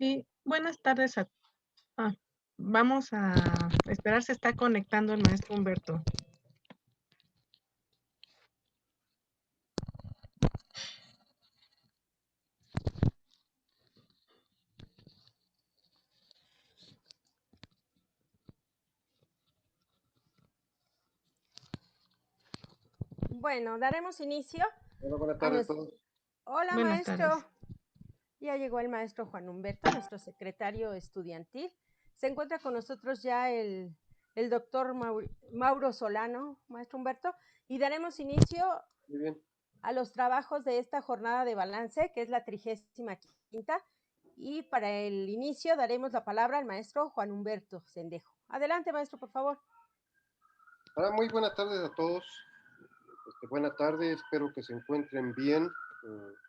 Sí, buenas tardes ah, vamos a esperar, se está conectando el maestro Humberto. Bueno, daremos inicio Hola, buenas a tardes a nuestro... todos. Hola, Buenas maestro. tardes. Ya llegó el maestro Juan Humberto, nuestro secretario estudiantil. Se encuentra con nosotros ya el doctor Mauro Solano, maestro Humberto, y daremos inicio Muy bien. a los trabajos de esta jornada de balance, que es la 35ª, y para el inicio daremos la palabra al maestro Juan Humberto Sendejo. Adelante, maestro, por favor. Hola, muy buenas tardes a todos. Buena tarde, espero que se encuentren bien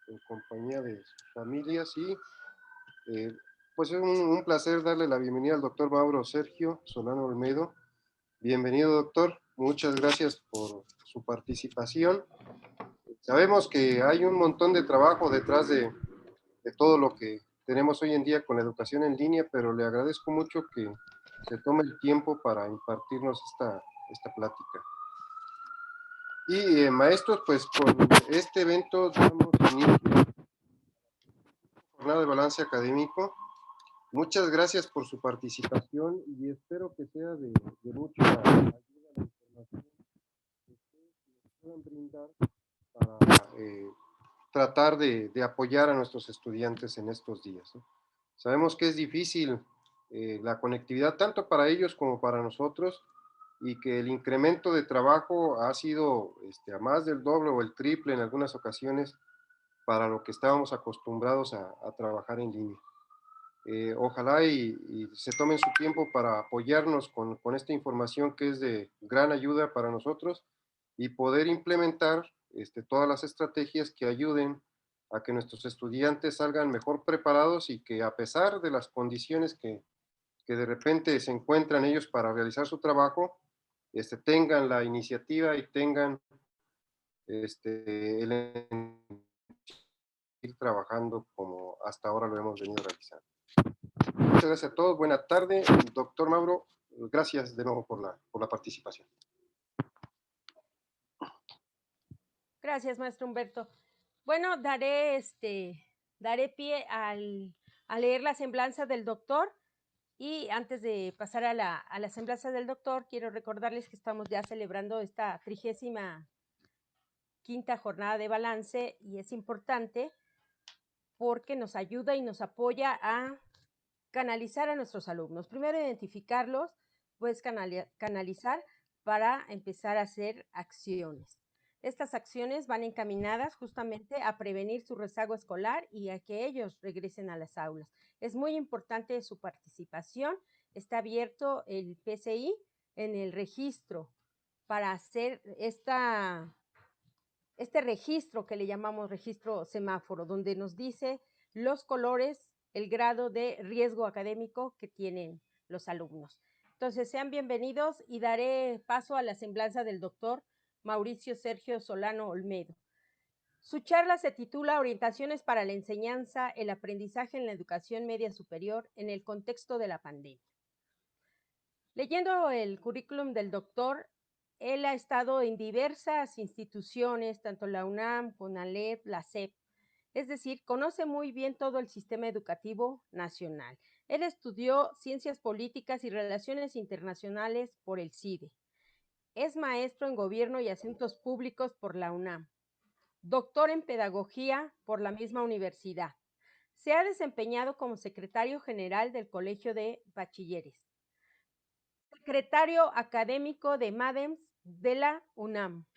en compañía de sus familias y pues es un placer darle la bienvenida al doctor Mauro Sergio Solano Olmedo. Bienvenido, doctor. Muchas gracias por su participación. Sabemos que hay un montón de trabajo detrás de todo lo que tenemos hoy en día con la educación en línea, pero le agradezco mucho que se tome el tiempo para impartirnos esta plática. Y maestros, pues con este evento damos inicio a la jornada de balance académico. Muchas gracias por su participación y espero que sea de mucha ayuda la información que ustedes nos puedan brindar para tratar de apoyar a nuestros estudiantes en estos días, ¿no? Sabemos que es difícil la conectividad tanto para ellos como para nosotros y que el incremento de trabajo ha sido a más del doble o el triple en algunas ocasiones para lo que estábamos acostumbrados a trabajar en línea. Ojalá y se tomen su tiempo para apoyarnos con esta información que es de gran ayuda para nosotros y poder implementar todas las estrategias que ayuden a que nuestros estudiantes salgan mejor preparados y que a pesar de las condiciones que de repente se encuentran ellos para realizar su trabajo, tengan la iniciativa y tengan el ir trabajando como hasta ahora lo hemos venido realizando. Muchas gracias a todos, buena tarde. Doctor Mauro, gracias de nuevo por la participación. Gracias, maestro Humberto. Bueno, daré pie a leer la semblanza del doctor. Y antes de pasar a la semblanza del doctor, quiero recordarles que estamos ya celebrando esta 35ª jornada de balance y es importante porque nos ayuda y nos apoya a canalizar a nuestros alumnos. Primero identificarlos, pues canalizar para empezar a hacer acciones. Estas acciones van encaminadas justamente a prevenir su rezago escolar y a que ellos regresen a las aulas. Es muy importante su participación. Está abierto el PCI en el registro para hacer este registro que le llamamos registro semáforo, donde nos dice los colores, el grado de riesgo académico que tienen los alumnos. Entonces, sean bienvenidos y daré paso a la semblanza del doctor Mauricio Sergio Solano Olmedo. Su charla se titula Orientaciones para la enseñanza, el aprendizaje en la educación media superior en el contexto de la pandemia. Leyendo el currículum del doctor, él ha estado en diversas instituciones, tanto la UNAM, CONALEP, la SEP, es decir, conoce muy bien todo el sistema educativo nacional. Él estudió Ciencias Políticas y Relaciones Internacionales por el CIDE. Es maestro en Gobierno y Asuntos Públicos por la UNAM. Doctor en Pedagogía por la misma universidad. Se ha desempeñado como secretario general del Colegio de Bachilleres. Secretario académico de MADEMS de la UNAM.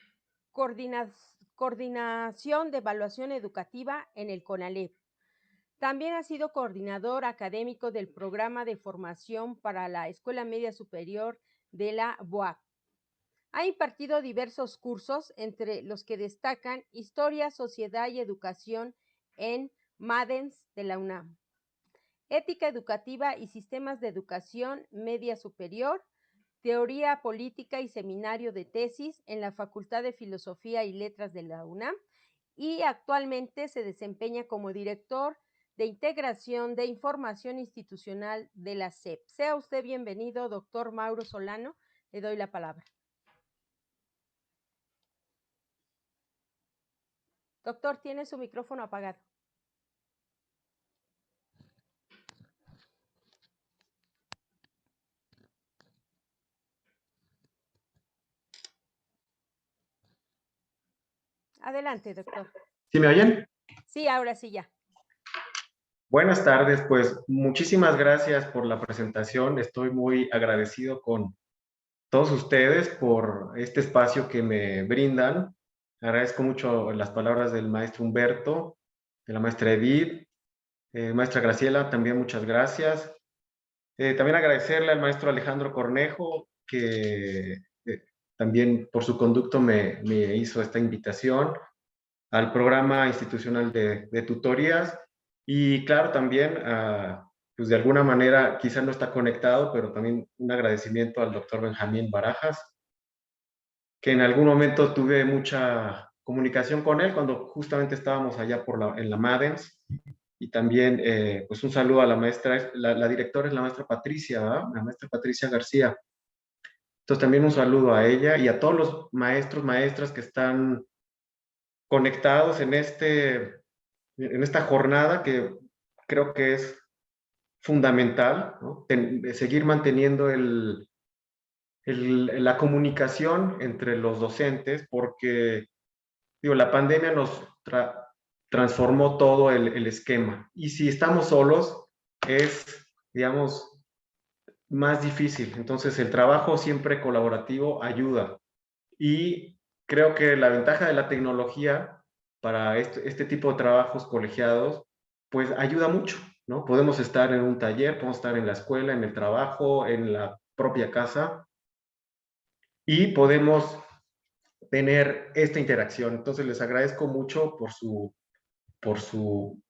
Coordinación de evaluación educativa en el CONALEP. También ha sido coordinador académico del programa de formación para la Escuela Media Superior de la BUAC. Ha impartido diversos cursos, entre los que destacan Historia, Sociedad y Educación en MADEMS de la UNAM, Ética Educativa y Sistemas de Educación Media Superior, Teoría Política y Seminario de Tesis en la Facultad de Filosofía y Letras de la UNAM y actualmente se desempeña como director de Integración de Información Institucional de la SEP. Sea usted bienvenido, doctor Mauro Solano. Le doy la palabra. Doctor, tiene su micrófono apagado. Adelante, doctor. ¿Sí me oyen? Sí, ahora sí ya. Buenas tardes, pues muchísimas gracias por la presentación. Estoy muy agradecido con todos ustedes por este espacio que me brindan. Agradezco mucho las palabras del maestro Humberto, de la maestra Edith, maestra Graciela, también muchas gracias. También agradecerle al maestro Alejandro Cornejo, que también por su conducto me hizo esta invitación al programa institucional de tutorías y claro también pues de alguna manera quizás no está conectado, pero también un agradecimiento al doctor Benjamín Barajas, que en algún momento tuve mucha comunicación con él cuando justamente estábamos allá en la Madens, y también pues un saludo a la maestra, la directora es la maestra Patricia, ¿verdad? La maestra Patricia García. Entonces también un saludo a ella y a todos los maestros, maestras que están conectados en esta jornada que creo que es fundamental, ¿no? Seguir manteniendo la comunicación entre los docentes, porque digo, la pandemia nos transformó todo el esquema. Y si estamos solos, es, digamos, más difícil. Entonces, el trabajo siempre colaborativo ayuda. Y creo que la ventaja de la tecnología para este tipo de trabajos colegiados, pues ayuda mucho, ¿no? Podemos estar en un taller, podemos estar en la escuela, en el trabajo, en la propia casa, y podemos tener esta interacción. Entonces, les agradezco mucho por su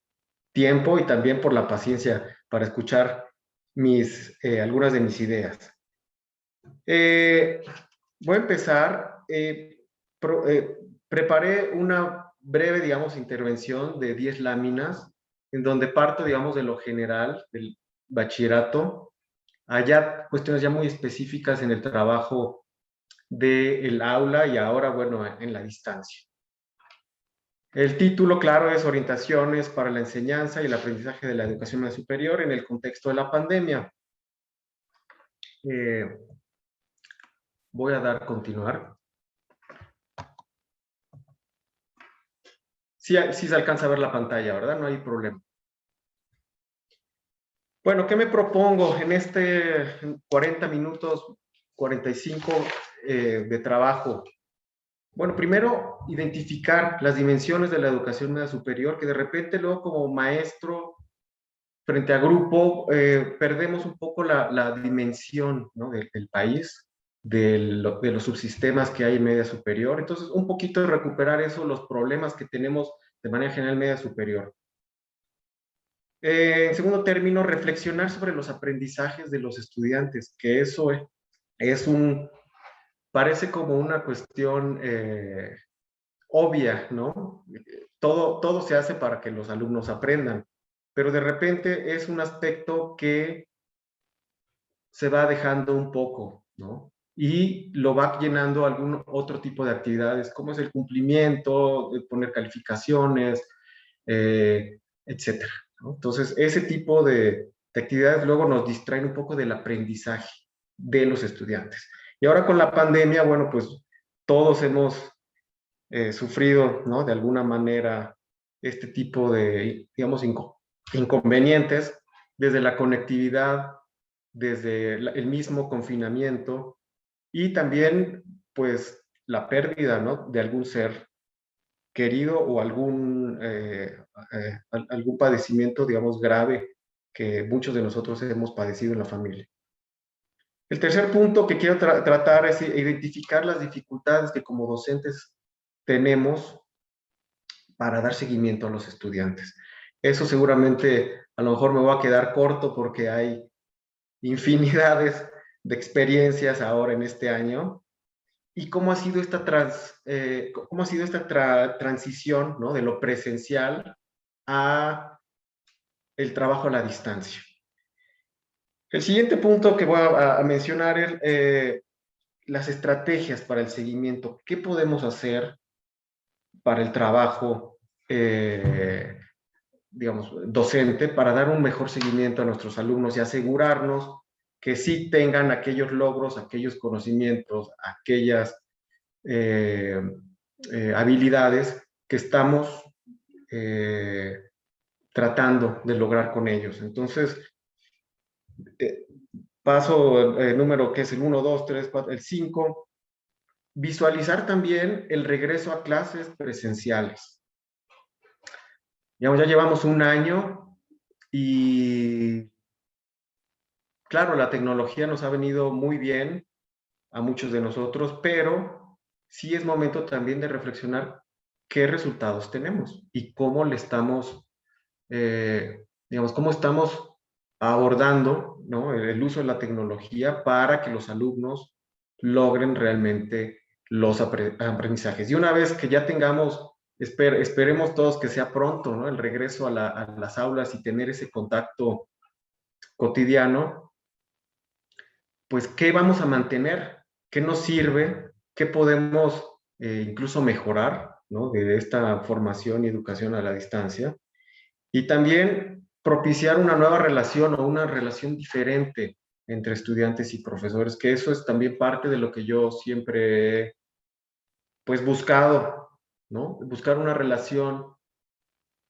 tiempo y también por la paciencia para escuchar algunas de mis ideas. Voy a empezar. Preparé una breve, digamos, intervención de 10 láminas, en donde parto, digamos, de lo general, del bachillerato, allá cuestiones ya muy específicas en el trabajo del aula y ahora, bueno, en la distancia. El título, claro, es Orientaciones para la enseñanza y el aprendizaje de la educación media superior en el contexto de la pandemia. Voy a dar continuar. Sí se alcanza a ver la pantalla, ¿verdad? No hay problema. Bueno, ¿qué me propongo en 40 minutos, 45 de trabajo? Bueno, primero, identificar las dimensiones de la educación media superior, que de repente luego como maestro, frente a grupo, perdemos un poco la dimensión, ¿no? del país, de los subsistemas que hay en media superior. Entonces, un poquito de recuperar eso, los problemas que tenemos de manera general en media superior. En segundo término, reflexionar sobre los aprendizajes de los estudiantes, que eso parece como una cuestión obvia, ¿no? Todo se hace para que los alumnos aprendan, pero de repente es un aspecto que se va dejando un poco, ¿no? Y lo va llenando algún otro tipo de actividades, como es el cumplimiento, poner calificaciones, etcétera, ¿no? Entonces, ese tipo de actividades luego nos distraen un poco del aprendizaje de los estudiantes. Y ahora con la pandemia, bueno, pues todos hemos sufrido, ¿no? De alguna manera este tipo de, digamos, inconvenientes, desde la conectividad, desde el mismo confinamiento y también, pues, la pérdida, ¿no? De algún ser querido o algún padecimiento, digamos, grave que muchos de nosotros hemos padecido en la familia. El tercer punto que quiero tratar es identificar las dificultades que como docentes tenemos para dar seguimiento a los estudiantes. Eso seguramente a lo mejor me voy a quedar corto porque hay infinidades de experiencias ahora en este año. ¿Y cómo ha sido esta, transición, ¿no? De lo presencial a el trabajo a la distancia. El siguiente punto que voy a mencionar es las estrategias para el seguimiento. ¿Qué podemos hacer para el trabajo, digamos, docente, para dar un mejor seguimiento a nuestros alumnos y asegurarnos que sí tengan aquellos logros, aquellos conocimientos, aquellas habilidades que estamos tratando de lograr con ellos? Entonces, paso número que es el 1, 2, 3, 4, el 5, visualizar también el regreso a clases presenciales. Ya llevamos un año y claro, la tecnología nos ha venido muy bien a muchos de nosotros, pero sí es momento también de reflexionar qué resultados tenemos y cómo le estamos, digamos, cómo estamos abordando, ¿no?, el uso de la tecnología para que los alumnos logren realmente los aprendizajes. Y una vez que ya tengamos, esperemos todos que sea pronto, ¿no?, el regreso a las aulas y tener ese contacto cotidiano, pues, ¿qué vamos a mantener? ¿Qué nos sirve? ¿Qué podemos incluso mejorar, ¿no?, de esta formación y educación a la distancia? Y también propiciar una nueva relación o una relación diferente entre estudiantes y profesores, que eso es también parte de lo que yo siempre he, pues, buscado, ¿no? Buscar una relación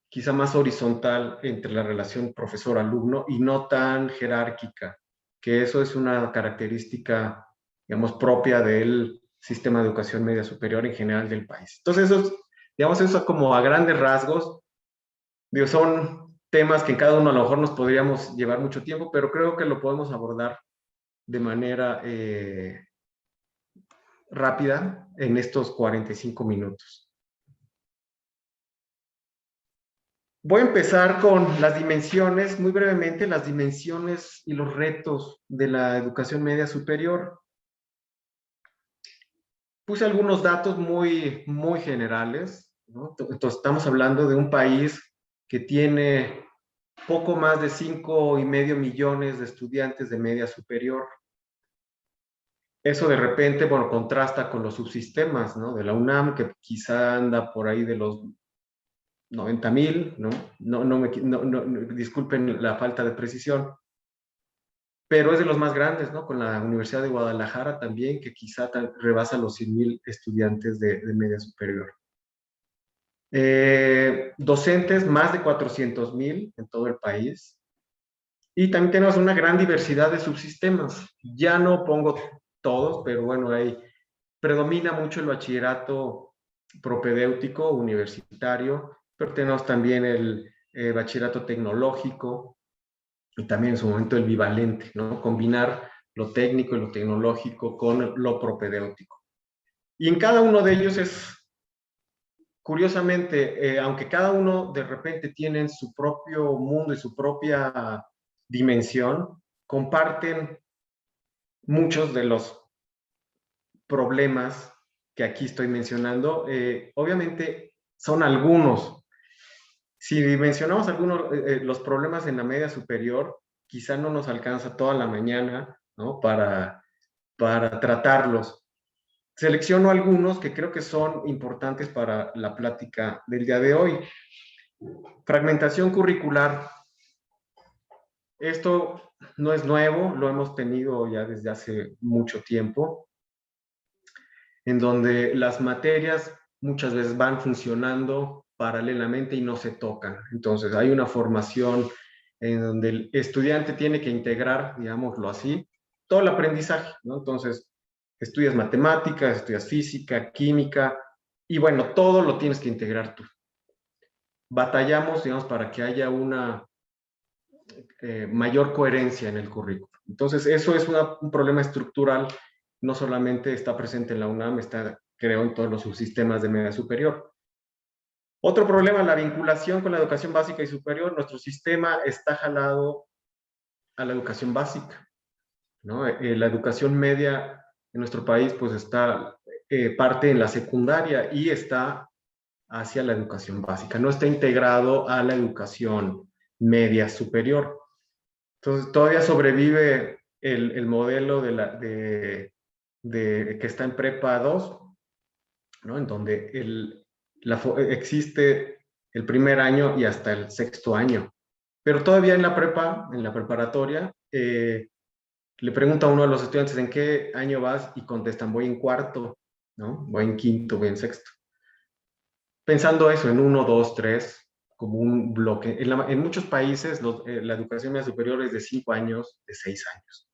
quizá más horizontal entre la relación profesor-alumno y no tan jerárquica, que eso es una característica, digamos, propia del sistema de educación media superior en general del país. Entonces, eso como a grandes rasgos, digo, son temas que en cada uno a lo mejor nos podríamos llevar mucho tiempo, pero creo que lo podemos abordar de manera rápida en estos 45 minutos. Voy a empezar con las dimensiones, muy brevemente, las dimensiones y los retos de la educación media superior. Puse algunos datos muy generales, ¿no? Entonces, estamos hablando de un país que tiene poco más de 5,5 millones de estudiantes de media superior. Eso de repente, bueno, contrasta con los subsistemas, ¿no?, de la UNAM, que quizá anda por ahí de los 90,000, ¿no? Disculpen la falta de precisión, pero es de los más grandes, ¿no?, con la Universidad de Guadalajara también, que quizá rebasa los 100,000 estudiantes de media superior. Docentes, más de 400,000 en todo el país. Y también tenemos una gran diversidad de subsistemas. Ya no pongo todos, pero bueno, ahí predomina mucho el bachillerato propedéutico, universitario, pero tenemos también el bachillerato tecnológico y también en su momento el bivalente, ¿no?, combinar lo técnico y lo tecnológico con lo propedéutico. Y en cada uno de ellos es, curiosamente, aunque cada uno de repente tiene su propio mundo y su propia dimensión, comparten muchos de los problemas que aquí estoy mencionando. Obviamente son algunos. Si mencionamos algunos, los problemas en la media superior, quizá no nos alcanza toda la mañana, ¿no?, para tratarlos. Selecciono algunos que creo que son importantes para la plática del día de hoy. Fragmentación curricular. Esto no es nuevo, lo hemos tenido ya desde hace mucho tiempo, en donde las materias muchas veces van funcionando paralelamente y no se tocan. Entonces, hay una formación en donde el estudiante tiene que integrar, digámoslo así, todo el aprendizaje, ¿no? Entonces, estudias matemáticas, estudias física, química, y bueno, todo lo tienes que integrar tú. Batallamos, digamos, para que haya una mayor coherencia en el currículo. Entonces, eso es un problema estructural, no solamente está presente en la UNAM, está, creo, en todos los subsistemas de media superior. Otro problema, la vinculación con la educación básica y superior. Nuestro sistema está jalado a la educación básica, ¿no? La educación media en nuestro país, pues, está parte en la secundaria y está hacia la educación básica. No está integrado a la educación media superior. Entonces, todavía sobrevive el modelo que está en Prepa 2, ¿no? En donde existe el primer año y hasta el sexto año. Pero todavía en la preparatoria, le pregunta a uno de los estudiantes ¿en qué año vas? Y contestan, voy en cuarto, ¿no? Voy en quinto, voy en sexto. Pensando eso en 1, 2, 3, como un bloque. En muchos países la educación media superior es de 5 años, de 6 años.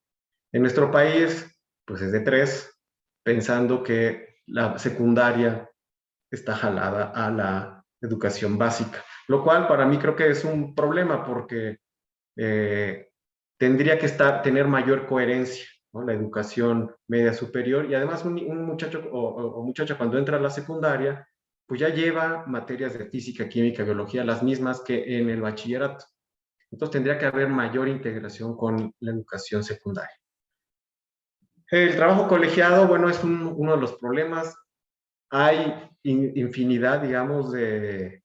En nuestro país, pues es de 3, pensando que la secundaria está jalada a la educación básica, lo cual para mí creo que es un problema porque tendría que tener mayor coherencia, ¿no? La educación media superior, y además un muchacho o muchacha cuando entra a la secundaria, pues ya lleva materias de física, química, biología, las mismas que en el bachillerato. Entonces tendría que haber mayor integración con la educación secundaria. El trabajo colegiado, bueno, es uno de los problemas. Hay infinidad, digamos, de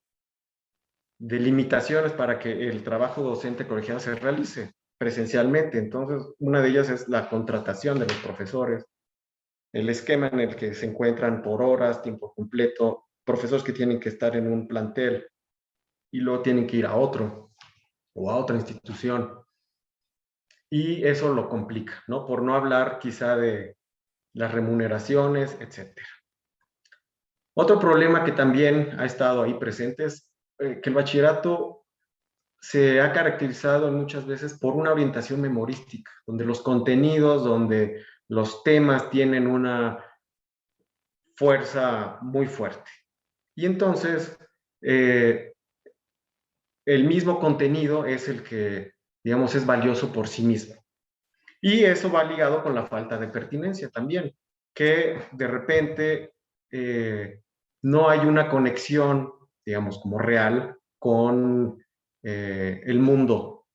limitaciones para que el trabajo docente colegiado se realice presencialmente. Entonces, una de ellas es la contratación de los profesores, el esquema en el que se encuentran por horas, tiempo completo, profesores que tienen que estar en un plantel y luego tienen que ir a otro o a otra institución. Y eso lo complica, ¿no? Por no hablar quizá de las remuneraciones, etcétera. Otro problema que también ha estado ahí presente es que el bachillerato se ha caracterizado muchas veces por una orientación memorística, donde los contenidos, donde los temas tienen una fuerza muy fuerte. Y entonces, el mismo contenido es el que, digamos, es valioso por sí mismo. Y eso va ligado con la falta de pertinencia también, que de repente no hay una conexión, digamos, como real con el mundo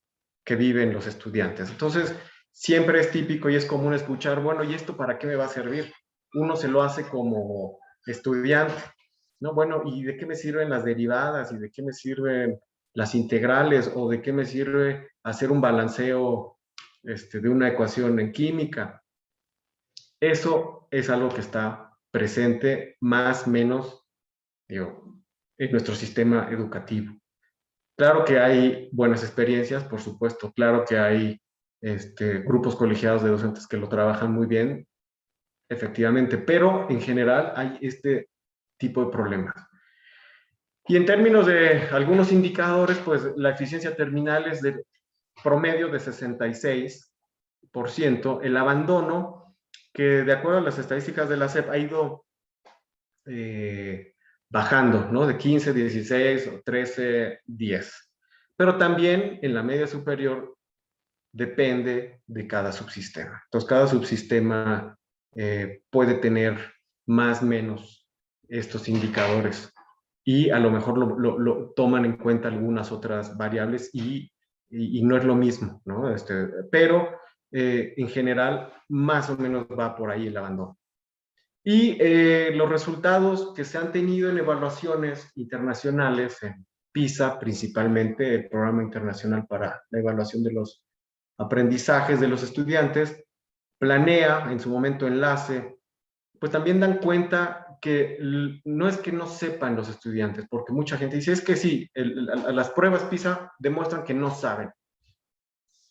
que viven los estudiantes. Entonces, siempre es típico y es común escuchar, bueno, ¿y esto para qué me va a servir? Uno se lo hace como estudiante, ¿no? Bueno, ¿y de qué me sirven las derivadas? ¿Y de qué me sirven las integrales? ¿O de qué me sirve hacer un balanceo de una ecuación en química? Eso es algo que está presente más o menos, digo, en nuestro sistema educativo. Claro que hay buenas experiencias, por supuesto, claro que hay grupos colegiados de docentes que lo trabajan muy bien, efectivamente, pero en general hay este tipo de problemas. Y en términos de algunos indicadores, pues la eficiencia terminal es de promedio de 66%, el abandono, que de acuerdo a las estadísticas de la SEP ha ido bajando, ¿no? De 15, 16, 13, 10. Pero también en la media superior depende de cada subsistema. Entonces, cada subsistema puede tener más o menos estos indicadores y a lo mejor lo toman en cuenta algunas otras variables y no es lo mismo, ¿no? Pero en general más o menos va por ahí el abandono. Y los resultados que se han tenido en evaluaciones internacionales, en PISA principalmente, el Programa Internacional para la Evaluación de los Aprendizajes de los Estudiantes, Planea, en su momento Enlace, pues también dan cuenta que no es que no sepan los estudiantes, porque mucha gente dice, es que sí, las pruebas PISA demuestran que no saben.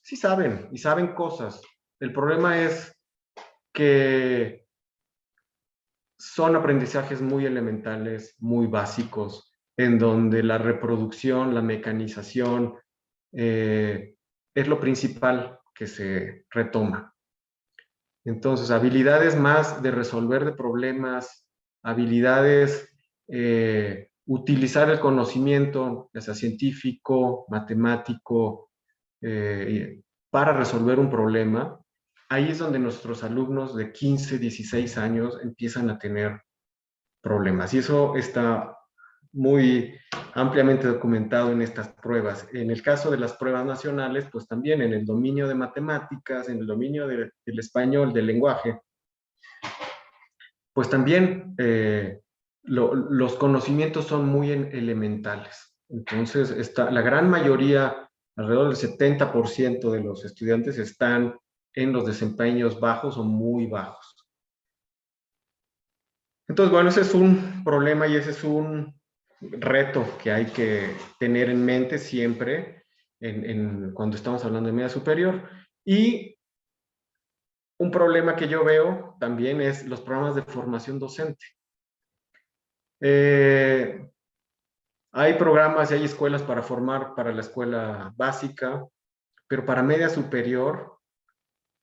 Sí saben, y saben cosas. El problema es que son aprendizajes muy elementales, muy básicos, en donde la reproducción, la mecanización, es lo principal que se retoma. Entonces, habilidades más de resolver de problemas, habilidades, utilizar el conocimiento, ya sea científico, matemático, para resolver un problema. Ahí es donde nuestros alumnos de 15, 16 años empiezan a tener problemas. Y eso está muy ampliamente documentado en estas pruebas. En el caso de las pruebas nacionales, pues también en el dominio de matemáticas, en el dominio del español, del lenguaje, pues también los conocimientos son muy elementales. Entonces, la gran mayoría alrededor del 70% de los estudiantes están en los desempeños bajos o muy bajos. Entonces, bueno, ese es un problema y ese es un reto que hay que tener en mente siempre cuando estamos hablando de media superior. Y un problema que yo veo también es los programas de formación docente. Hay programas y hay escuelas para formar para la escuela básica, pero para media superior,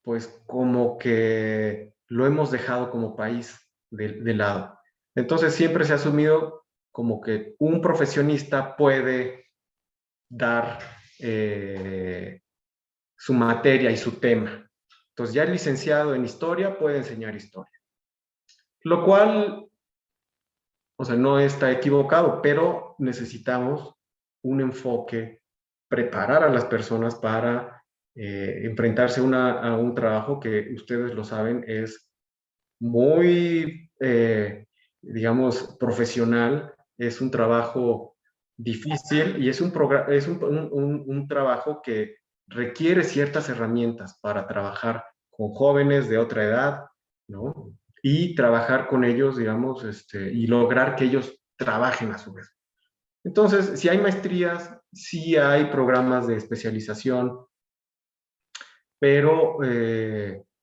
pues como que lo hemos dejado como país de lado. Entonces siempre se ha asumido como que un profesionista puede dar su materia y su tema. Entonces ya el licenciado en historia puede enseñar historia. Lo cual, o sea, no está equivocado, pero necesitamos un enfoque, preparar a las personas para enfrentarse a un trabajo que ustedes lo saben es muy, digamos, profesional, es un trabajo difícil y es un trabajo que requiere ciertas herramientas para trabajar con jóvenes de otra edad, ¿no? Y trabajar con ellos, digamos, y lograr que ellos trabajen a su vez. Entonces, si hay maestrías, sí hay programas de especialización, pero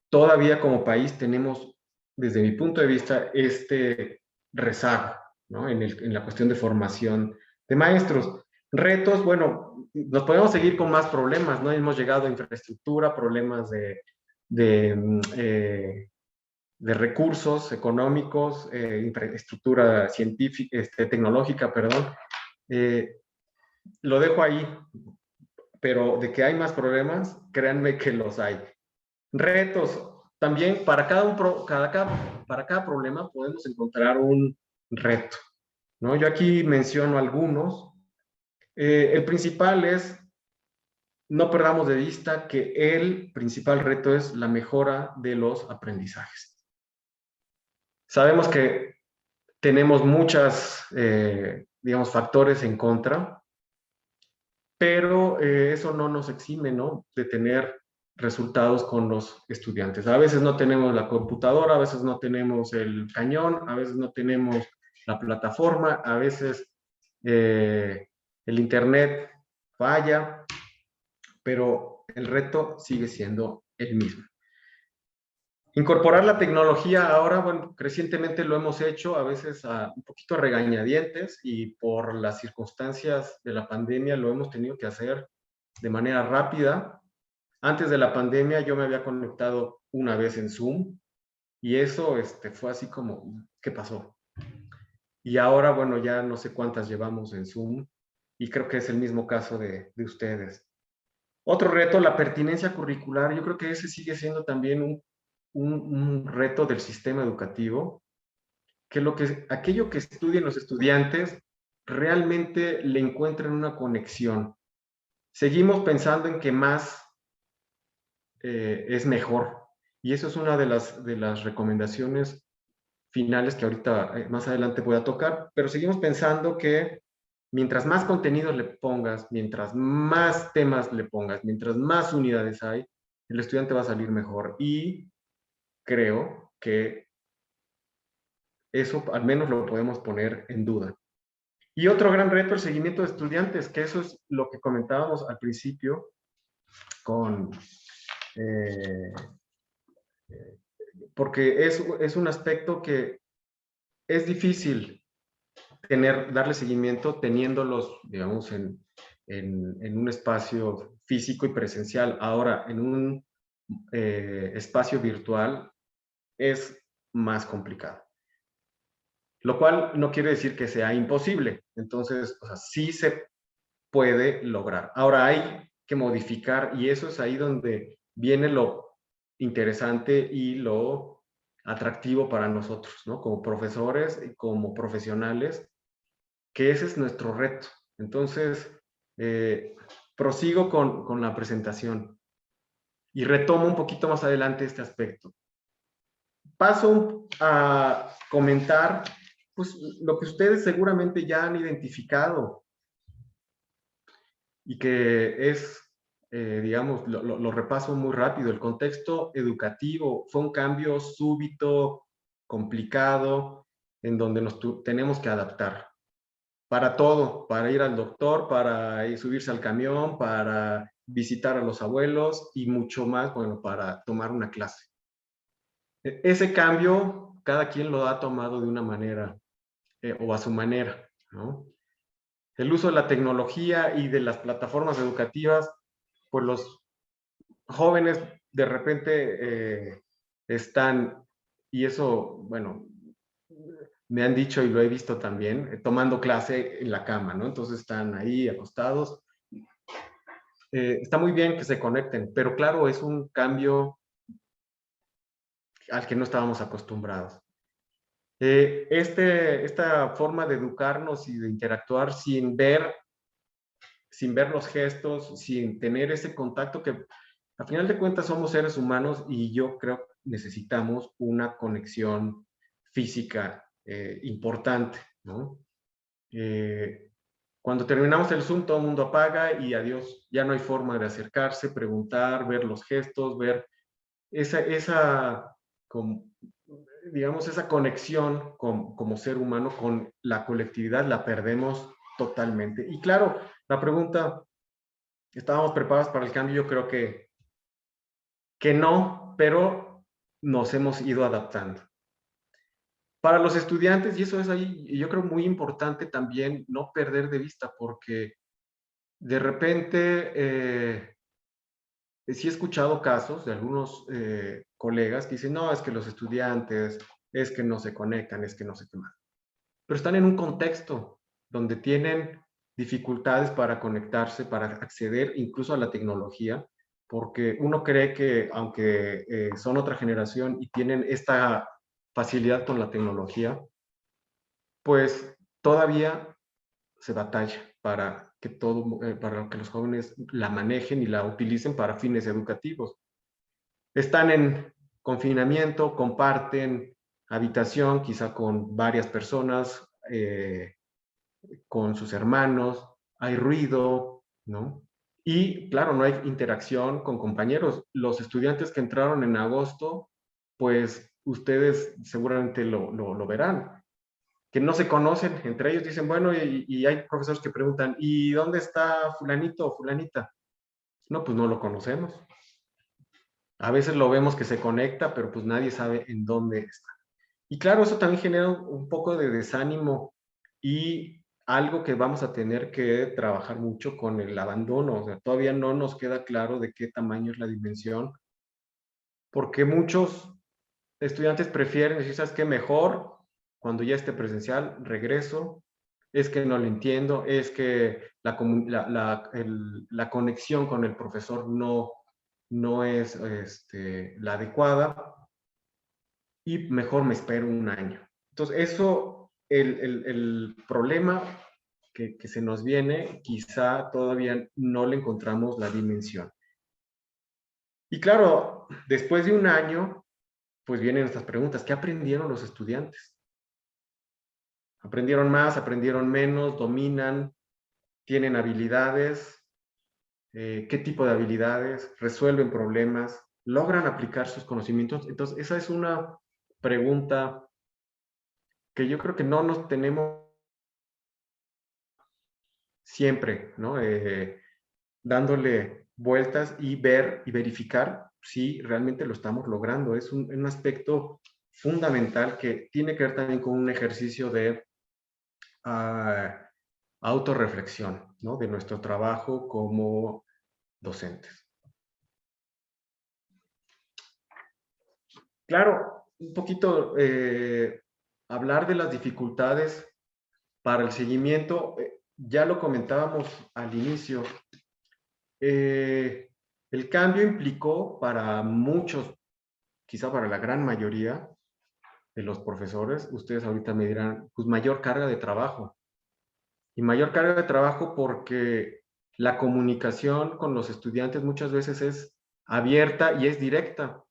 todavía como país tenemos, desde mi punto de vista, este rezago, ¿no? En la cuestión de formación de maestros. Retos, bueno, nos podemos seguir con más problemas, ¿no? Hemos llegado a infraestructura, problemas de recursos económicos, infraestructura científica, tecnológica, perdón. Lo dejo ahí, pero de que hay más problemas, créanme que los hay. Retos, también para cada problema podemos encontrar un reto, ¿no? Yo aquí menciono algunos. El principal es, no perdamos de vista que el principal reto es la mejora de los aprendizajes. Sabemos que tenemos muchas, digamos, factores en contra, pero eso no nos exime, ¿no?, de tener resultados con los estudiantes. A veces no tenemos la computadora, a veces no tenemos el cañón, a veces no tenemos la plataforma, a veces el internet falla, pero el reto sigue siendo el mismo. Incorporar la tecnología ahora, bueno, recientemente lo hemos hecho, a veces un poquito a regañadientes, y por las circunstancias de la pandemia lo hemos tenido que hacer de manera rápida. Antes de la pandemia yo me había conectado una vez en Zoom y eso fue así como, ¿qué pasó? Y ahora, bueno, ya no sé cuántas llevamos en Zoom y creo que es el mismo caso de ustedes. Otro reto, la pertinencia curricular. Yo creo que ese sigue siendo también un reto del sistema educativo, que aquello que estudien los estudiantes realmente le encuentren una conexión. Seguimos pensando en que más es mejor, y eso es una de las recomendaciones finales que ahorita más adelante voy a tocar, pero seguimos pensando que mientras más contenidos le pongas, mientras más temas le pongas, mientras más unidades hay, el estudiante va a salir mejor, y creo que eso al menos lo podemos poner en duda. Y otro gran reto, el seguimiento de estudiantes, que eso es lo que comentábamos al principio porque es un aspecto que es difícil darle seguimiento teniéndolos, digamos, en un espacio físico y presencial. Ahora, en un espacio virtual es más complicado. Lo cual no quiere decir que sea imposible. Entonces, o sea, sí se puede lograr. Ahora hay que modificar, y eso es ahí donde viene lo interesante y lo atractivo para nosotros, ¿no? Como profesores y como profesionales, que ese es nuestro reto. Entonces, prosigo con la presentación y retomo un poquito más adelante este aspecto. Paso a comentar pues, lo que ustedes seguramente ya han identificado. y que es, digamos, lo repaso muy rápido. El contexto educativo fue un cambio súbito, complicado, en donde nos tenemos que adaptar. Para todo, para ir al doctor, para subirse al camión, para visitar a los abuelos y mucho más, bueno, para tomar una clase. Ese cambio, cada quien lo ha tomado de una manera o a su manera, ¿no? El uso de la tecnología y de las plataformas educativas, pues los jóvenes de repente están, y eso, bueno, me han dicho y lo he visto también, tomando clase en la cama, ¿no? Entonces están ahí acostados. Está muy bien que se conecten, pero claro, es un cambio al que no estábamos acostumbrados. Esta forma de educarnos y de interactuar sin ver los gestos, sin tener ese contacto que a final de cuentas somos seres humanos y yo creo que necesitamos una conexión física importante, ¿no? Cuando terminamos el Zoom, todo el mundo apaga y adiós, ya no hay forma de acercarse, preguntar, ver los gestos, ver digamos, esa conexión como ser humano con la colectividad, la perdemos totalmente. Y claro, la pregunta, ¿estábamos preparados para el cambio? Yo creo que no, pero nos hemos ido adaptando. Para los estudiantes, y eso es ahí, yo creo muy importante también no perder de vista, porque de repente sí he escuchado casos de algunos colegas que dicen, no, es que los estudiantes, es que no se conectan, es que no sé qué más. Pero están en un contexto donde tienen dificultades para conectarse, para acceder incluso a la tecnología, porque uno cree que aunque son otra generación y tienen esta facilidad con la tecnología, pues todavía se batalla para para que los jóvenes la manejen y la utilicen para fines educativos. Están en confinamiento, comparten habitación quizá con varias personas, con sus hermanos, hay ruido, ¿no? Y claro, no hay interacción con compañeros. Los estudiantes que entraron en agosto, pues ustedes seguramente lo verán, que no se conocen, entre ellos dicen, bueno, y hay profesores que preguntan, ¿y dónde está fulanito o fulanita? No, pues no lo conocemos. A veces lo vemos que se conecta, pero pues nadie sabe en dónde está. Y claro, eso también genera un poco de desánimo y algo que vamos a tener que trabajar mucho con el abandono. O sea, todavía no nos queda claro de qué tamaño es la dimensión, porque muchos estudiantes prefieren decir, ¿sabes qué? Mejor cuando ya esté presencial, regreso. Es que no lo entiendo, es que la conexión con el profesor no es la adecuada y mejor me espero un año. Entonces, eso, el problema que se nos viene, quizá todavía no le encontramos la dimensión. Y claro, después de un año, pues vienen estas preguntas. ¿Qué aprendieron los estudiantes? ¿Aprendieron más? ¿Aprendieron menos? ¿Dominan? ¿Tienen habilidades? ¿Qué tipo de habilidades? ¿Resuelven problemas? ¿Logran aplicar sus conocimientos? Entonces, esa es una pregunta que yo creo que no nos tenemos siempre, ¿no? Dándole vueltas y ver y verificar si realmente lo estamos logrando. Es un aspecto fundamental que tiene que ver también con un ejercicio de autorreflexión, ¿no? De nuestro trabajo como docentes. Claro, un poquito hablar de las dificultades para el seguimiento, ya lo comentábamos al inicio. El cambio implicó para muchos, quizá para la gran mayoría de los profesores, ustedes ahorita me dirán, pues mayor carga de trabajo. Y mayor carga de trabajo porque la comunicación con los estudiantes muchas veces es abierta y es directa.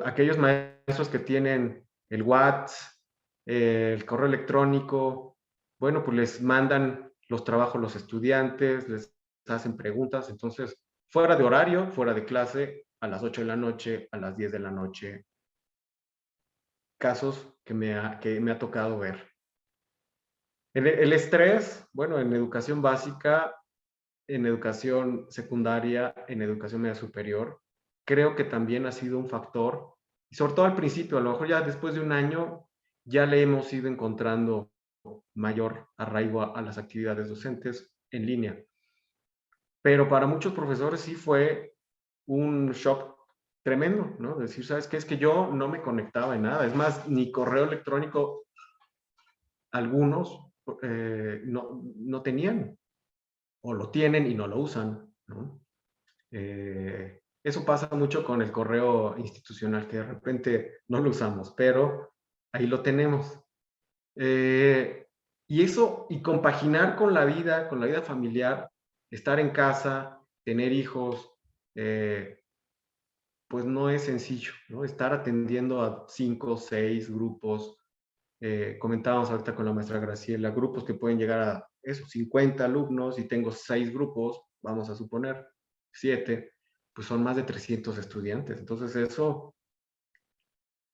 Aquellos maestros que tienen el WhatsApp, el correo electrónico, bueno, pues les mandan los trabajos a los estudiantes, les hacen preguntas. Entonces, fuera de horario, fuera de clase, a las 8 de la noche, a las 10 de la noche. Casos que me ha tocado ver. El estrés, bueno, en educación básica, en educación secundaria, en educación media superior, creo que también ha sido un factor, y sobre todo al principio, a lo mejor ya después de un año, ya le hemos ido encontrando mayor arraigo a las actividades docentes en línea. Pero para muchos profesores sí fue un shock tremendo, ¿no? Decir, ¿sabes qué? Es que yo no me conectaba en nada. Es más, ni correo electrónico algunos no tenían, o lo tienen y no lo usan, ¿no? Eso pasa mucho con el correo institucional, que de repente no lo usamos, pero ahí lo tenemos. Y eso, y compaginar con la vida familiar, estar en casa, tener hijos, pues no es sencillo, ¿no? Estar atendiendo a 5 o 6 grupos. Comentábamos ahorita con la maestra Graciela, grupos que pueden llegar a esos 50 alumnos y tengo 6 grupos, vamos a suponer, 7, pues son más de 300 estudiantes. Entonces eso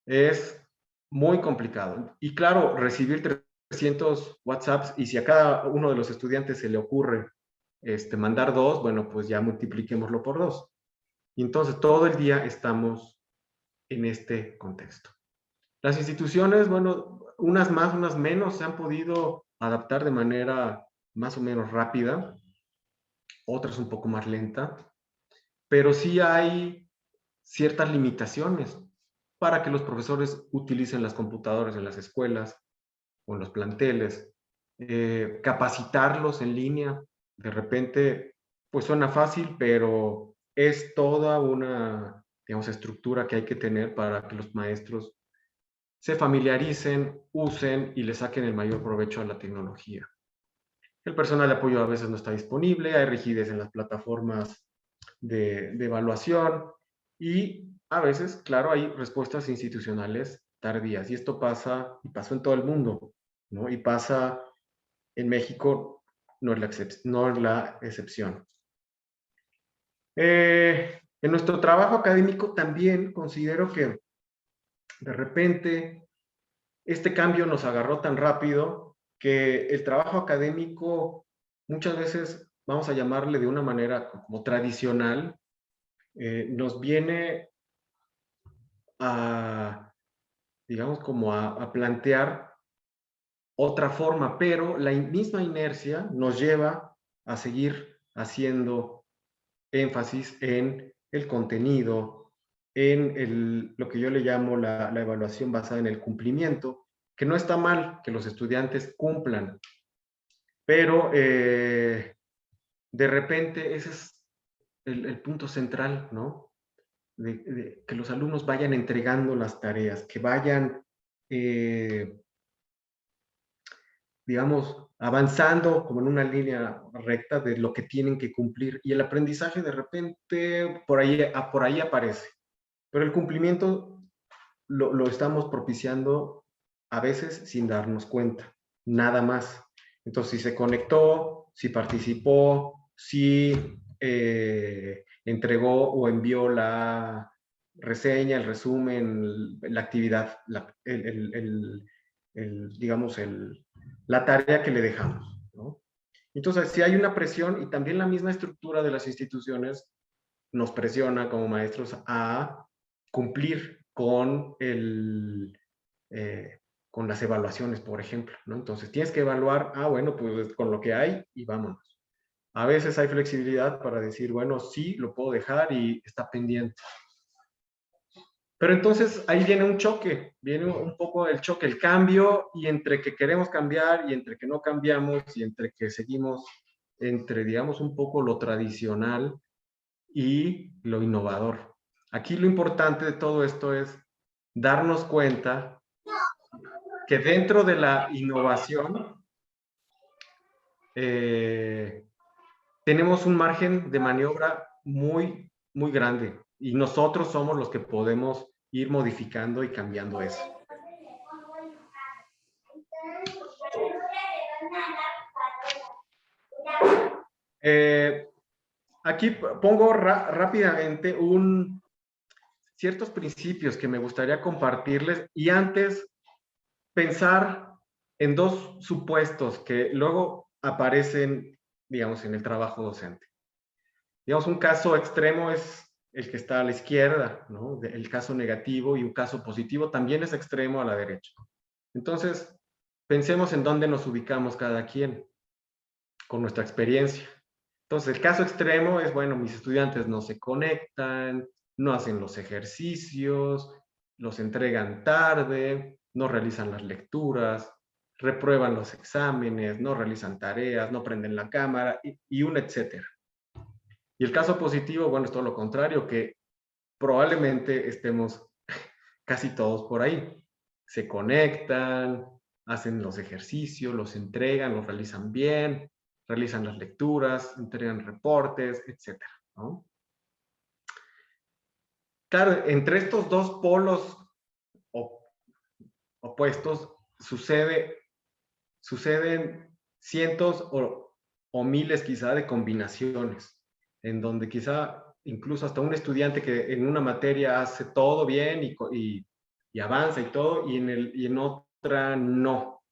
es muy complicado. Y claro, recibir 300 WhatsApps y si a cada uno de los estudiantes se le ocurre mandar 2, bueno, pues ya multipliquémoslo por 2. Y entonces todo el día estamos en este contexto. Las instituciones, bueno, unas más, unas menos, se han podido adaptar de manera más o menos rápida, otras un poco más lenta, pero sí hay ciertas limitaciones para que los profesores utilicen las computadoras en las escuelas o en los planteles, capacitarlos en línea. De repente, pues suena fácil, pero es toda una, digamos, estructura que hay que tener para que los maestros se familiaricen, usen y le saquen el mayor provecho a la tecnología. El personal de apoyo a veces no está disponible, hay rigidez en las plataformas de evaluación y a veces, claro, hay respuestas institucionales tardías y esto pasa y pasó en todo el mundo, ¿no? Y pasa en México, no es la excepción. En nuestro trabajo académico también considero que de repente este cambio nos agarró tan rápido que el trabajo académico muchas veces, vamos a llamarle de una manera como tradicional, nos viene a, digamos, como a plantear otra forma, pero la misma inercia nos lleva a seguir haciendo énfasis en el contenido, en lo que yo le llamo la evaluación basada en el cumplimiento, que no está mal que los estudiantes cumplan, pero de repente ese es el punto central, ¿no? De que los alumnos vayan entregando las tareas, que vayan, digamos, avanzando como en una línea recta de lo que tienen que cumplir. Y el aprendizaje de repente por ahí aparece. Pero el cumplimiento lo estamos propiciando a veces sin darnos cuenta, nada más. Entonces, si se conectó, si participó, si entregó o envió la reseña, el resumen, la actividad, digamos, la tarea que le dejamos, ¿no? Entonces, si hay una presión y también la misma estructura de las instituciones nos presiona como maestros a cumplir con con las evaluaciones, por ejemplo, ¿no? Entonces, tienes que evaluar, bueno, pues con lo que hay y vámonos. A veces hay flexibilidad para decir, bueno, sí, lo puedo dejar y está pendiente. Pero entonces ahí viene un choque, viene un poco el choque, el cambio, y entre que queremos cambiar y entre que no cambiamos y entre que seguimos entre, digamos, un poco lo tradicional y lo innovador. Aquí lo importante de todo esto es darnos cuenta que dentro de la innovación tenemos un margen de maniobra muy, muy grande y nosotros somos los que podemos ir modificando y cambiando eso. aquí pongo rápidamente ciertos principios que me gustaría compartirles y antes pensar en dos supuestos que luego aparecen, digamos, en el trabajo docente. Digamos, un caso extremo es el que está a la izquierda, ¿no? El caso negativo, y un caso positivo también es extremo a la derecha. Entonces, pensemos en dónde nos ubicamos cada quien con nuestra experiencia. Entonces, el caso extremo es, bueno, mis estudiantes no se conectan, no hacen los ejercicios, los entregan tarde, no realizan las lecturas, reprueban los exámenes, no realizan tareas, no prenden la cámara y un etcétera. Y el caso positivo, bueno, es todo lo contrario, que probablemente estemos casi todos por ahí. Se conectan, hacen los ejercicios, los entregan, los realizan bien, realizan las lecturas, entregan reportes, etcétera, ¿no? Claro, entre estos dos polos opuestos suceden cientos o miles quizá de combinaciones, en donde quizá incluso hasta un estudiante que en una materia hace todo bien y avanza y todo, y en otra no.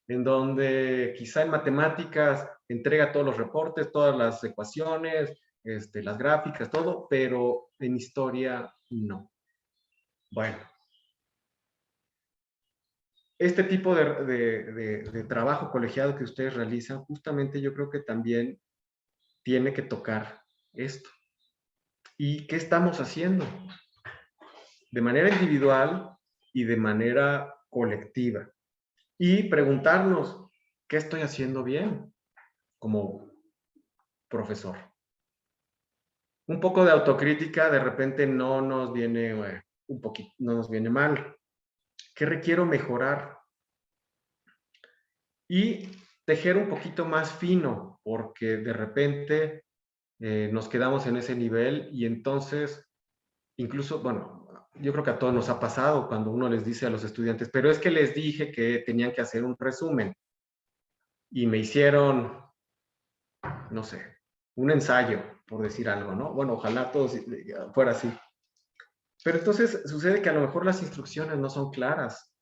En donde quizá en matemáticas entrega todos los reportes, todas las ecuaciones, las gráficas, todo, pero en historia no. Bueno, este tipo de trabajo colegiado que ustedes realizan, justamente yo creo que también tiene que tocar esto. ¿Y qué estamos haciendo? De manera individual y de manera colectiva. Y preguntarnos, ¿qué estoy haciendo bien como profesor? Un poco de autocrítica de repente no nos viene no nos viene mal. ¿Qué requiero mejorar? Y tejer un poquito más fino, porque de repente nos quedamos en ese nivel y entonces, incluso, bueno, yo creo que a todos nos ha pasado cuando uno les dice a los estudiantes, pero es que les dije que tenían que hacer un resumen y me hicieron, no sé, un ensayo, por decir algo, ¿no? Bueno, ojalá todos fuera así. Pero entonces sucede que a lo mejor las instrucciones no son claras.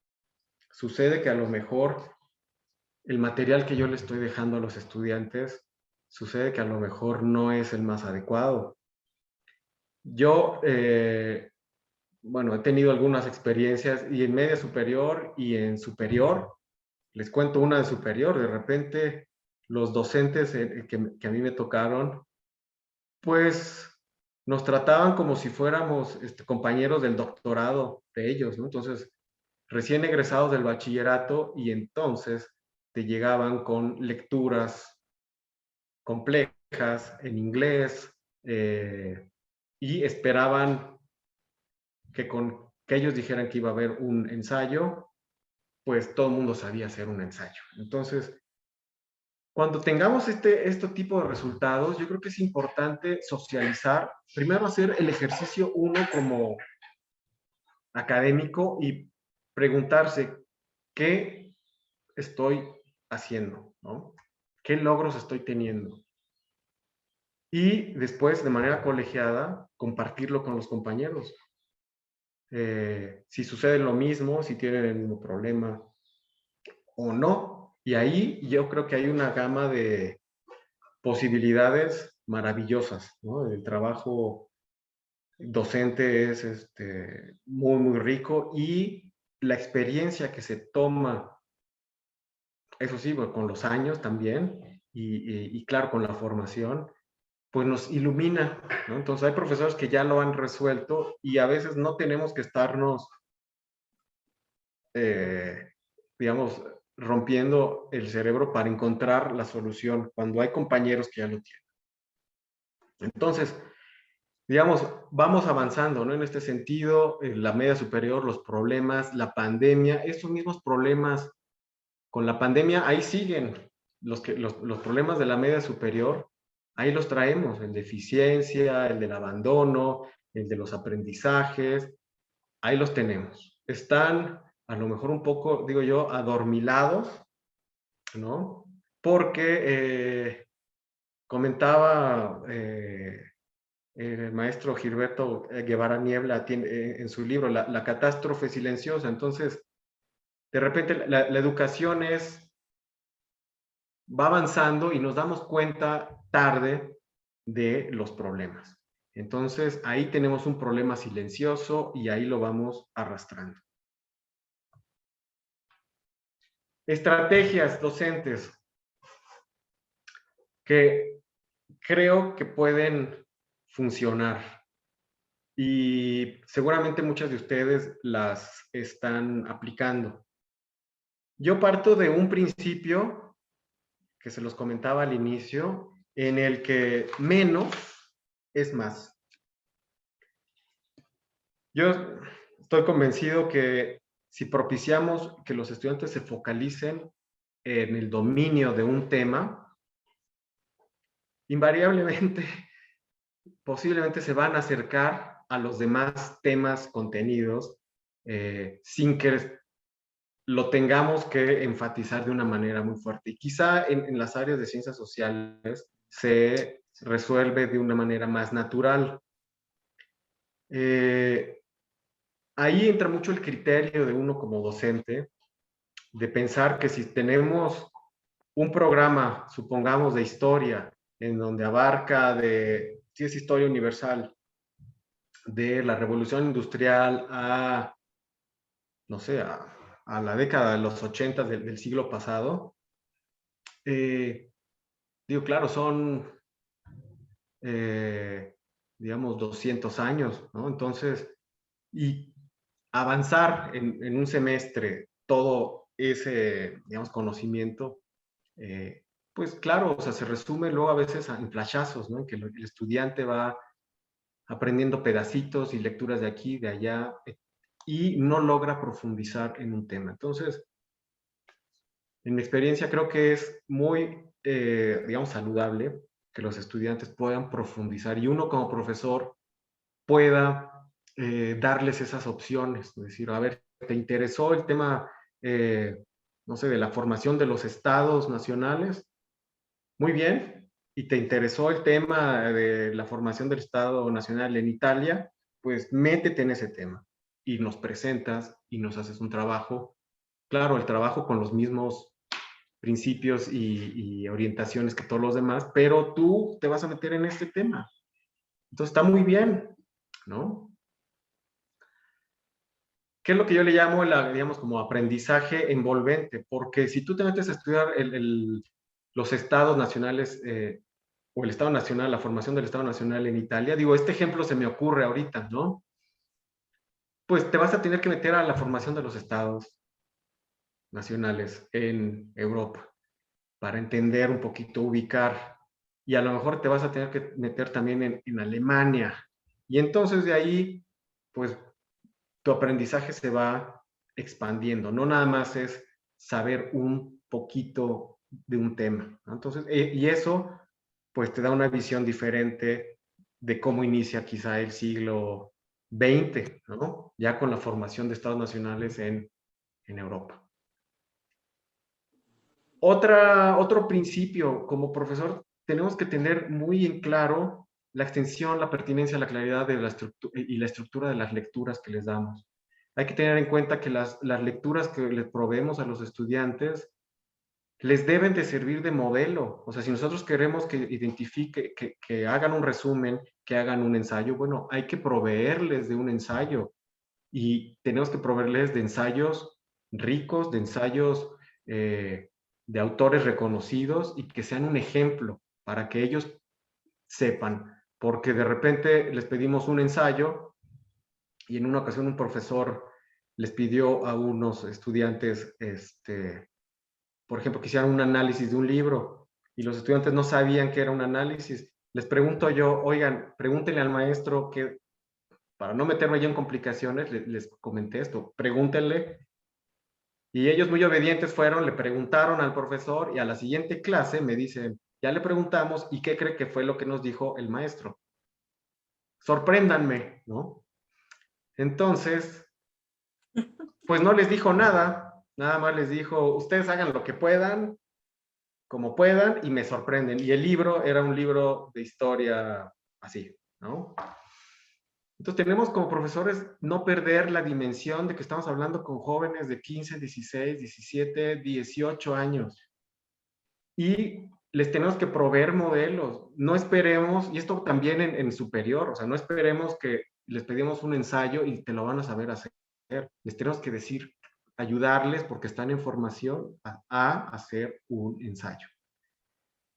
Sucede que a lo mejor el material que yo le estoy dejando a los estudiantes, sucede que a lo mejor no es el más adecuado. Yo, bueno, he tenido algunas experiencias y en media superior y en superior, les cuento una de superior, de repente los docentes que a mí me tocaron, pues nos trataban como si fuéramos compañeros del doctorado de ellos, ¿no? Entonces, recién egresados del bachillerato y entonces te llegaban con lecturas complejas en inglés y esperaban que ellos dijeran que iba a haber un ensayo, pues todo el mundo sabía hacer un ensayo. Entonces, cuando tengamos este tipo de resultados, yo creo que es importante socializar, primero hacer el ejercicio uno como académico y preguntarse qué estoy haciendo, ¿no? ¿Qué logros estoy teniendo? Y después, de manera colegiada, compartirlo con los compañeros. Si sucede lo mismo, si tienen el mismo problema o no. Y ahí yo creo que hay una gama de posibilidades maravillosas, ¿no? El trabajo docente es muy, muy rico y la experiencia que se toma, eso sí, bueno, con los años también y claro, con la formación, pues nos ilumina, ¿no? Entonces hay profesores que ya lo han resuelto y a veces no tenemos que estarnos, digamos, rompiendo el cerebro para encontrar la solución cuando hay compañeros que ya lo tienen. Entonces, digamos, vamos avanzando, ¿no? En este sentido, en la media superior, los problemas, la pandemia, estos mismos problemas con la pandemia, ahí siguen los problemas de la media superior, ahí los traemos, el de eficiencia, el del abandono, el de los aprendizajes, ahí los tenemos. Están a lo mejor un poco, digo yo, adormilados, ¿no? Porque comentaba el maestro Gilberto Guevara Niebla tiene, en su libro, la catástrofe silenciosa. Entonces, de repente la educación va avanzando y nos damos cuenta tarde de los problemas. Entonces, ahí tenemos un problema silencioso y ahí lo vamos arrastrando. Estrategias docentes que creo que pueden funcionar y seguramente muchas de ustedes las están aplicando. Yo parto de un principio que se los comentaba al inicio, en el que menos es más. Yo estoy convencido que si propiciamos que los estudiantes se focalicen en el dominio de un tema, invariablemente, posiblemente se van a acercar a los demás temas, contenidos, sin que lo tengamos que enfatizar de una manera muy fuerte. Y quizá en las áreas de ciencias sociales se resuelve de una manera más natural. Ahí entra mucho el criterio de uno como docente, de pensar que si tenemos un programa, supongamos, de historia, en donde abarca si es historia universal, de la revolución industrial a, no sé, a la década de los 80 del siglo pasado, digo, claro, son, digamos, 200 años, ¿no? Entonces, y avanzar en un semestre todo ese, digamos, conocimiento, pues claro, o sea, se resume luego a veces en flashazos, ¿no? En que el estudiante va aprendiendo pedacitos y lecturas de aquí, de allá, y no logra profundizar en un tema. Entonces, en mi experiencia creo que es muy, digamos, saludable que los estudiantes puedan profundizar y uno como profesor pueda darles esas opciones, es decir, a ver, ¿te interesó el tema, no sé, de la formación de los estados nacionales? Muy bien. ¿Y te interesó el tema de la formación del Estado Nacional en Italia? Pues métete en ese tema y nos presentas y nos haces un trabajo. Claro, el trabajo con los mismos principios y orientaciones que todos los demás, pero tú te vas a meter en este tema. Entonces está muy bien, ¿no? ¿Qué es lo que yo le llamo, digamos, como aprendizaje envolvente? Porque si tú te metes a estudiar los estados nacionales o el Estado Nacional, la formación del Estado Nacional en Italia, digo, este ejemplo se me ocurre ahorita, ¿no? Pues te vas a tener que meter a la formación de los estados nacionales en Europa para entender un poquito, ubicar, y a lo mejor te vas a tener que meter también en Alemania. Y entonces de ahí, pues tu aprendizaje se va expandiendo, no nada más es saber un poquito de un tema, ¿no? Entonces, y eso pues te da una visión diferente de cómo inicia quizá el siglo XX, ¿no? Ya con la formación de estados nacionales en Europa. Otro principio, como profesor, tenemos que tener muy en claro la extensión, la pertinencia, la claridad de la estructura de las lecturas que les damos. Hay que tener en cuenta que las lecturas que les proveemos a los estudiantes les deben de servir de modelo. O sea, si nosotros queremos que identifique, que hagan un resumen, que hagan un ensayo, bueno, hay que proveerles de un ensayo y tenemos que proveerles de ensayos ricos, de ensayos de autores reconocidos y que sean un ejemplo para que ellos sepan, porque de repente les pedimos un ensayo y en una ocasión un profesor les pidió a unos estudiantes, por ejemplo, que hicieran un análisis de un libro y los estudiantes no sabían qué era un análisis. Les pregunto yo, oigan, pregúntenle al maestro que, para no meterme yo en complicaciones, les comenté esto, pregúntenle. Y ellos muy obedientes fueron, le preguntaron al profesor y a la siguiente clase me dicen, ya le preguntamos y qué cree que fue lo que nos dijo el maestro. Sorpréndanme, ¿no? Entonces, pues no les dijo nada, nada más les dijo, ustedes hagan lo que puedan, como puedan y me sorprenden. Y el libro era un libro de historia así, ¿no? Entonces tenemos como profesores no perder la dimensión de que estamos hablando con jóvenes de 15, 16, 17, 18 años. Y les tenemos que proveer modelos. No esperemos, y esto también en superior, o sea, no esperemos que les pedimos un ensayo y te lo van a saber hacer. Les tenemos que decir, ayudarles porque están en formación a hacer un ensayo.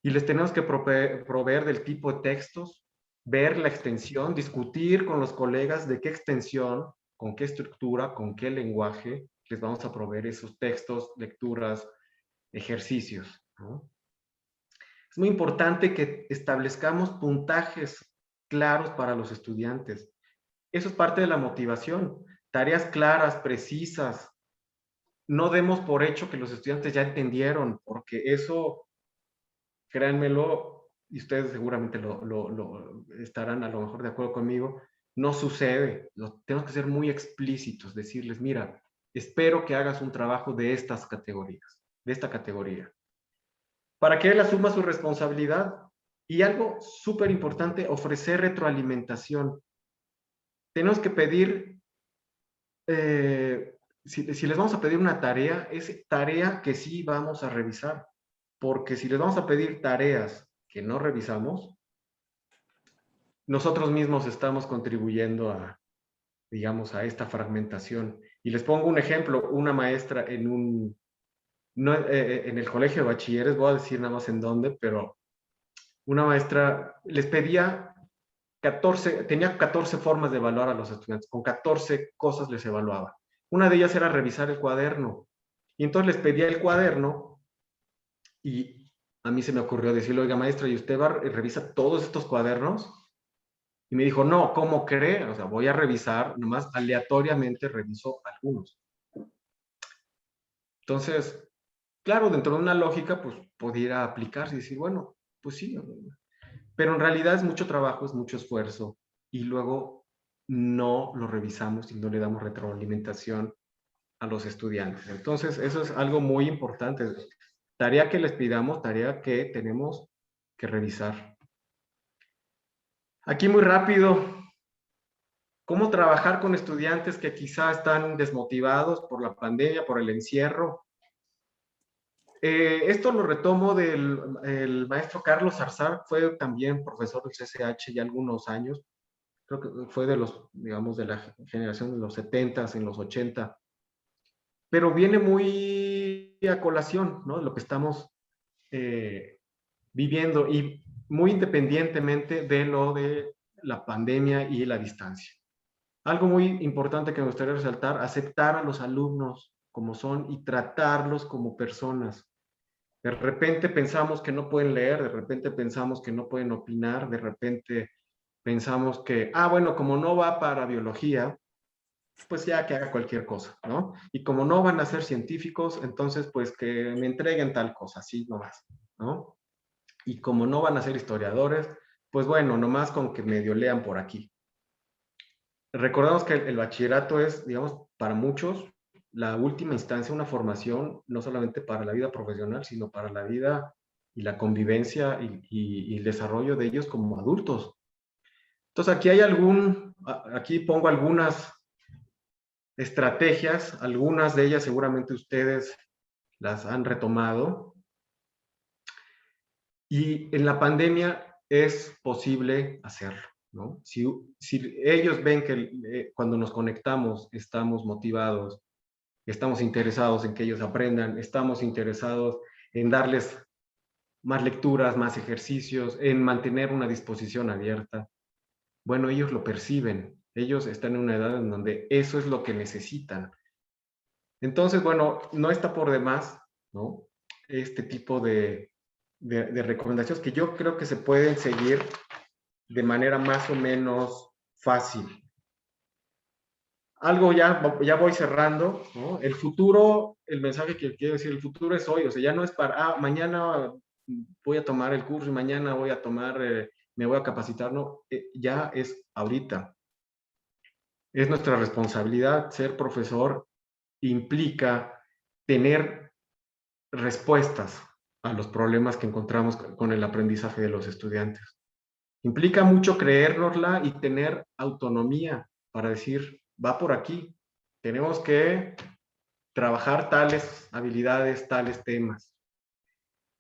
Y les tenemos que proveer del tipo de textos, ver la extensión, discutir con los colegas de qué extensión, con qué estructura, con qué lenguaje les vamos a proveer esos textos, lecturas, ejercicios, ¿no? Es muy importante que establezcamos puntajes claros para los estudiantes. Eso es parte de la motivación. Tareas claras, precisas. No demos por hecho que los estudiantes ya entendieron, porque eso, créanmelo, y ustedes seguramente lo estarán a lo mejor de acuerdo conmigo, no sucede. Tenemos que ser muy explícitos, decirles, mira, espero que hagas un trabajo de estas categorías, de esta categoría, para que él asuma su responsabilidad. Y algo súper importante, ofrecer retroalimentación. Tenemos que pedir, si les vamos a pedir una tarea, es tarea que sí vamos a revisar, porque si les vamos a pedir tareas que no revisamos, nosotros mismos estamos contribuyendo a, digamos, a esta fragmentación. Y les pongo un ejemplo, una maestra en en el colegio de bachilleres, voy a decir nada más en dónde, pero una maestra les pedía 14, tenía 14 formas de evaluar a los estudiantes, con 14 cosas les evaluaba. Una de ellas era revisar el cuaderno. Y entonces les pedía el cuaderno y a mí se me ocurrió decirle, oiga maestra, ¿y usted revisa todos estos cuadernos? Y me dijo, no, ¿cómo cree? O sea, voy a revisar, nomás aleatoriamente reviso algunos. Entonces, claro, dentro de una lógica, pues podría aplicarse y decir, bueno, pues sí, pero en realidad es mucho trabajo, es mucho esfuerzo y luego no lo revisamos y no le damos retroalimentación a los estudiantes. Entonces, eso es algo muy importante. Tarea que les pidamos, tarea que tenemos que revisar. Aquí muy rápido, ¿cómo trabajar con estudiantes que quizá están desmotivados por la pandemia, por el encierro? Esto lo retomo del maestro Carlos Zarzar, fue también profesor del CCH ya algunos años, creo que fue de los, digamos, de la generación de los 70s, en los 80, pero viene muy a colación, ¿no? Lo que estamos viviendo y muy independientemente de lo de la pandemia y la distancia. Algo muy importante que me gustaría resaltar, aceptar a los alumnos como son y tratarlos como personas. De repente pensamos que no pueden leer, de repente pensamos que no pueden opinar, de repente pensamos que, bueno, como no va para biología, pues ya que haga cualquier cosa, ¿no? Y como no van a ser científicos, entonces pues que me entreguen tal cosa, así nomás, ¿no? Y como no van a ser historiadores, pues bueno, nomás con que medio lean por aquí. Recordamos que el bachillerato es, digamos, para muchos, la última instancia, una formación, no solamente para la vida profesional, sino para la vida y la convivencia y el desarrollo de ellos como adultos. Entonces aquí aquí pongo algunas estrategias, algunas de ellas seguramente ustedes las han retomado. Y en la pandemia es posible hacerlo, ¿no? Si ellos ven que cuando nos conectamos estamos motivados, estamos interesados en que ellos aprendan, estamos interesados en darles más lecturas, más ejercicios, en mantener una disposición abierta, bueno, ellos lo perciben, ellos están en una edad en donde eso es lo que necesitan. Entonces, bueno, no está por demás, ¿no? Este tipo de recomendaciones que yo creo que se pueden seguir de manera más o menos fácil. Algo ya voy cerrando, ¿no? El futuro, el mensaje que quiero decir, el futuro es hoy, o sea, ya no es para, mañana voy a tomar el curso y mañana voy a tomar, me voy a capacitar, no, ya es ahorita. Es nuestra responsabilidad. Ser profesor implica tener respuestas a los problemas que encontramos con el aprendizaje de los estudiantes. Implica mucho creérnosla y tener autonomía para decir, va por aquí, tenemos que trabajar tales habilidades, tales temas.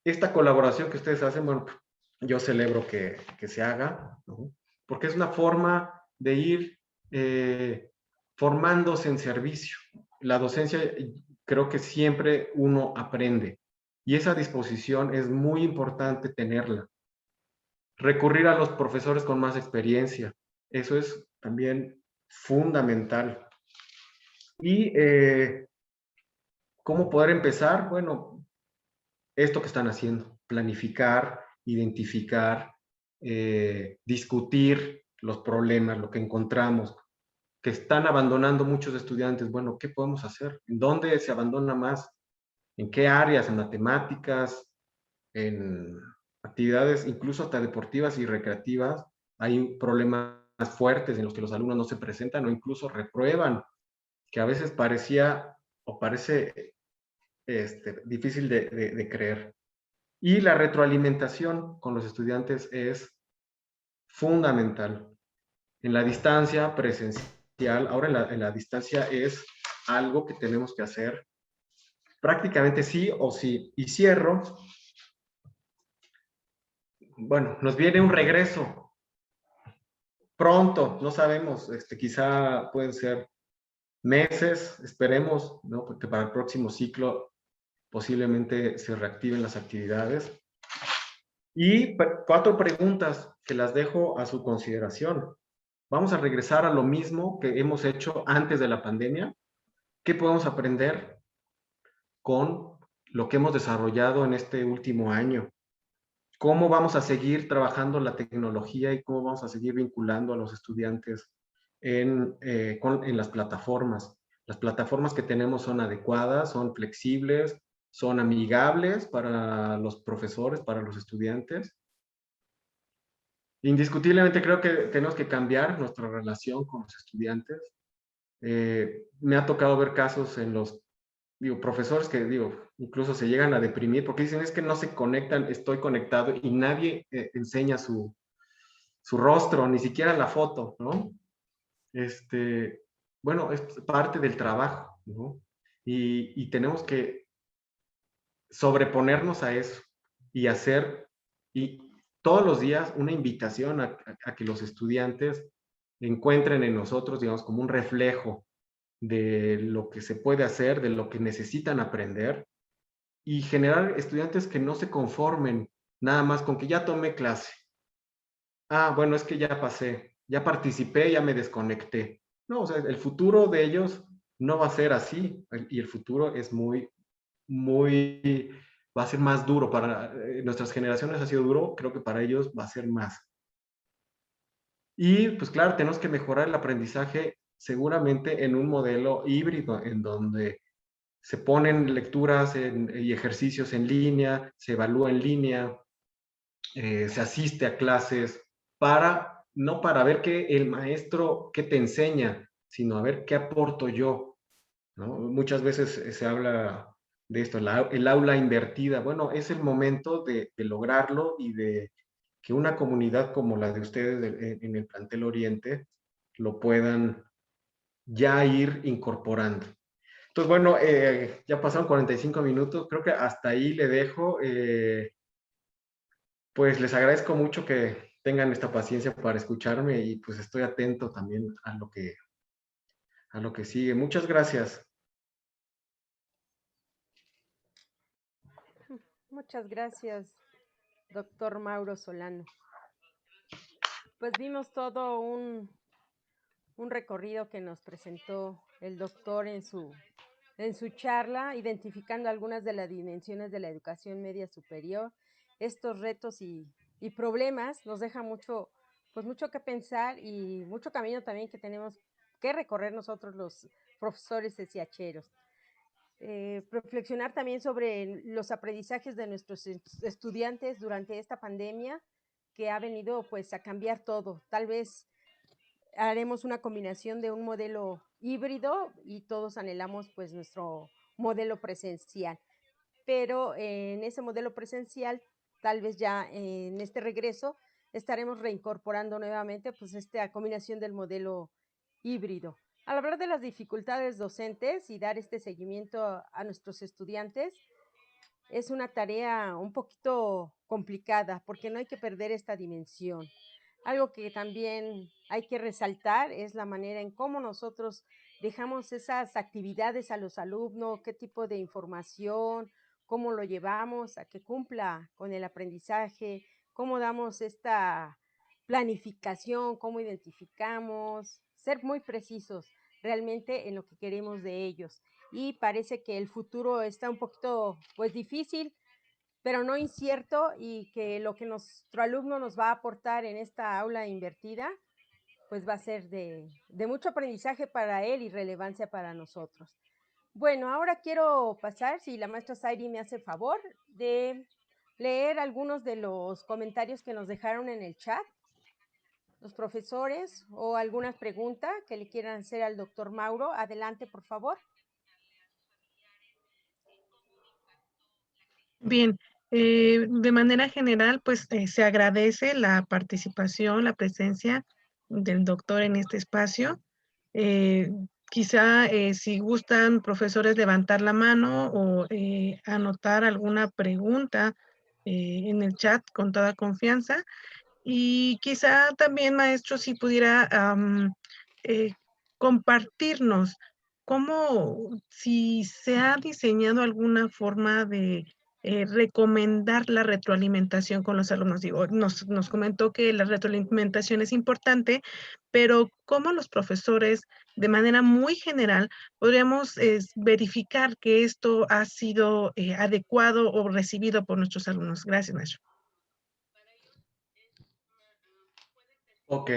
Esta colaboración que ustedes hacen, bueno, yo celebro que se haga, ¿no? Porque es una forma de ir formándose en servicio. La docencia, creo que siempre uno aprende y esa disposición es muy importante tenerla. Recurrir a los profesores con más experiencia, eso es también fundamental. Y ¿cómo poder empezar? Bueno, esto que están haciendo, planificar, identificar, discutir los problemas, lo que encontramos, que están abandonando muchos estudiantes. Bueno, ¿qué podemos hacer? ¿En dónde se abandona más? ¿En qué áreas? ¿En matemáticas? ¿En actividades incluso hasta deportivas y recreativas? Hay problemas fuertes en los que los alumnos no se presentan o incluso reprueban, que a veces parecía o parece difícil de creer. Y la retroalimentación con los estudiantes es fundamental. En la distancia presencial, ahora en la distancia es algo que tenemos que hacer prácticamente sí o sí. Y cierro, bueno, nos viene un regreso pronto, no sabemos, quizá pueden ser meses, esperemos, ¿no? Porque para el próximo ciclo posiblemente se reactiven las actividades. Y 4 preguntas que las dejo a su consideración. ¿Vamos a regresar a lo mismo que hemos hecho antes de la pandemia? ¿Qué podemos aprender con lo que hemos desarrollado en este último año? ¿Cómo vamos a seguir trabajando la tecnología y cómo vamos a seguir vinculando a los estudiantes en las plataformas? Las plataformas que tenemos son adecuadas, son flexibles, son amigables para los profesores, para los estudiantes. Indiscutiblemente creo que tenemos que cambiar nuestra relación con los estudiantes. Me ha tocado ver casos en los, profesores que, incluso se llegan a deprimir porque dicen, es que no se conectan, estoy conectado y nadie enseña su rostro, ni siquiera la foto, ¿no? Bueno, es parte del trabajo, ¿no? Y tenemos que sobreponernos a eso y hacer todos los días una invitación a que los estudiantes encuentren en nosotros, digamos, como un reflejo de lo que se puede hacer, de lo que necesitan aprender y generar estudiantes que no se conformen nada más con que ya tomé clase. Ah, bueno, es que ya pasé, ya participé, ya me desconecté. No, o sea, el futuro de ellos no va a ser así y el futuro es va a ser más duro. Para nuestras generaciones ha sido duro, creo que para ellos va a ser más. Y pues claro, tenemos que mejorar el aprendizaje seguramente en un modelo híbrido en donde se ponen lecturas y ejercicios en línea, se evalúa en línea, se asiste a clases no para ver qué el maestro, qué te enseña, sino a ver qué aporto yo, ¿no? Muchas veces se habla de esto, el aula invertida. Bueno, es el momento de lograrlo y de que una comunidad como la de ustedes en el Plantel Oriente lo puedan ya ir incorporando. Entonces, bueno, ya pasaron 45 minutos, creo que hasta ahí le dejo. Pues les agradezco mucho que tengan esta paciencia para escucharme y pues estoy atento también a lo que sigue. Muchas gracias. Muchas gracias, doctor Mauro Solano. Pues vimos todo un recorrido que nos presentó el doctor en su charla, identificando algunas de las dimensiones de la educación media superior. Estos retos y problemas nos deja mucho que pensar y mucho camino también que tenemos que recorrer nosotros los profesores SHeros. Reflexionar también sobre los aprendizajes de nuestros estudiantes durante esta pandemia que ha venido pues a cambiar todo. Tal vez haremos una combinación de un modelo híbrido y todos anhelamos pues nuestro modelo presencial. Pero en ese modelo presencial, tal vez ya en este regreso, estaremos reincorporando nuevamente pues esta combinación del modelo híbrido. Al hablar de las dificultades docentes y dar este seguimiento a nuestros estudiantes, es una tarea un poquito complicada porque no hay que perder esta dimensión. Algo que también hay que resaltar es la manera en cómo nosotros dejamos esas actividades a los alumnos, qué tipo de información, cómo lo llevamos a que cumpla con el aprendizaje, cómo damos esta planificación, cómo identificamos, ser muy precisos realmente en lo que queremos de ellos. Y parece que el futuro está un poquito pues difícil, pero no incierto, y que lo que nuestro alumno nos va a aportar en esta aula invertida, pues va a ser de mucho aprendizaje para él y relevancia para nosotros. Bueno, ahora quiero pasar, si la maestra Zairi me hace favor, de leer algunos de los comentarios que nos dejaron en el chat los profesores, o alguna pregunta que le quieran hacer al doctor Mauro. Adelante, por favor. Bien, de manera general, pues se agradece la participación, la presencia del doctor en este espacio. Quizá si gustan, profesores, levantar la mano o anotar alguna pregunta en el chat con toda confianza. Y quizá también, maestro, si pudiera eh, compartirnos si se ha diseñado alguna forma de recomendar la retroalimentación con los alumnos. Digo, nos comentó que la retroalimentación es importante, pero ¿cómo los profesores, de manera muy general, podríamos verificar que esto ha sido adecuado o recibido por nuestros alumnos? Gracias, maestro. Ok.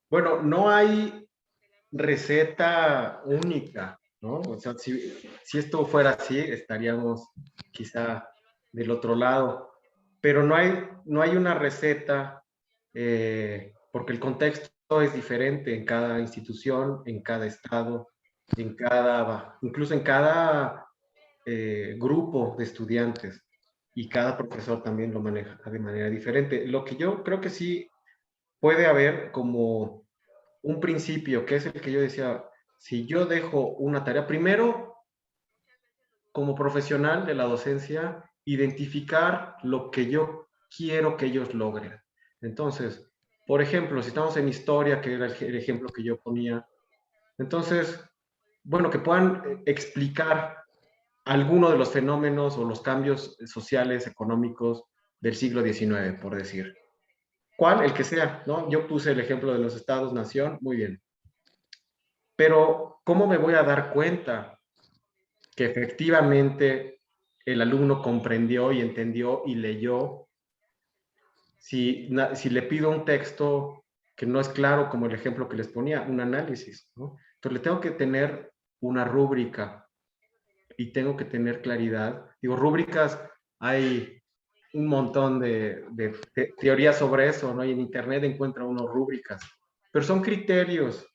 Bueno, no hay receta única, ¿no? O sea, si esto fuera así, estaríamos quizá del otro lado, pero no hay una receta porque el contexto es diferente en cada institución, en cada estado, incluso en cada grupo de estudiantes, y cada profesor también lo maneja de manera diferente. Lo que yo creo que sí puede haber como un principio, que es el que yo decía, si yo dejo una tarea, primero, como profesional de la docencia, identificar lo que yo quiero que ellos logren. Entonces, por ejemplo, si estamos en historia, que era el ejemplo que yo ponía, entonces, bueno, que puedan explicar alguno de los fenómenos o los cambios sociales, económicos del siglo XIX, por decir. ¿Cuál? El que sea, ¿no? Yo puse el ejemplo de los estados-nación, muy bien. Pero, ¿cómo me voy a dar cuenta que efectivamente el alumno comprendió y entendió y leyó? Si le pido un texto que no es claro, como el ejemplo que les ponía, un análisis, ¿no? Entonces, le tengo que tener una rúbrica y tengo que tener claridad. Digo, rúbricas, hay un montón de teorías sobre eso, ¿no? Y en internet encuentra uno rúbricas, pero son criterios.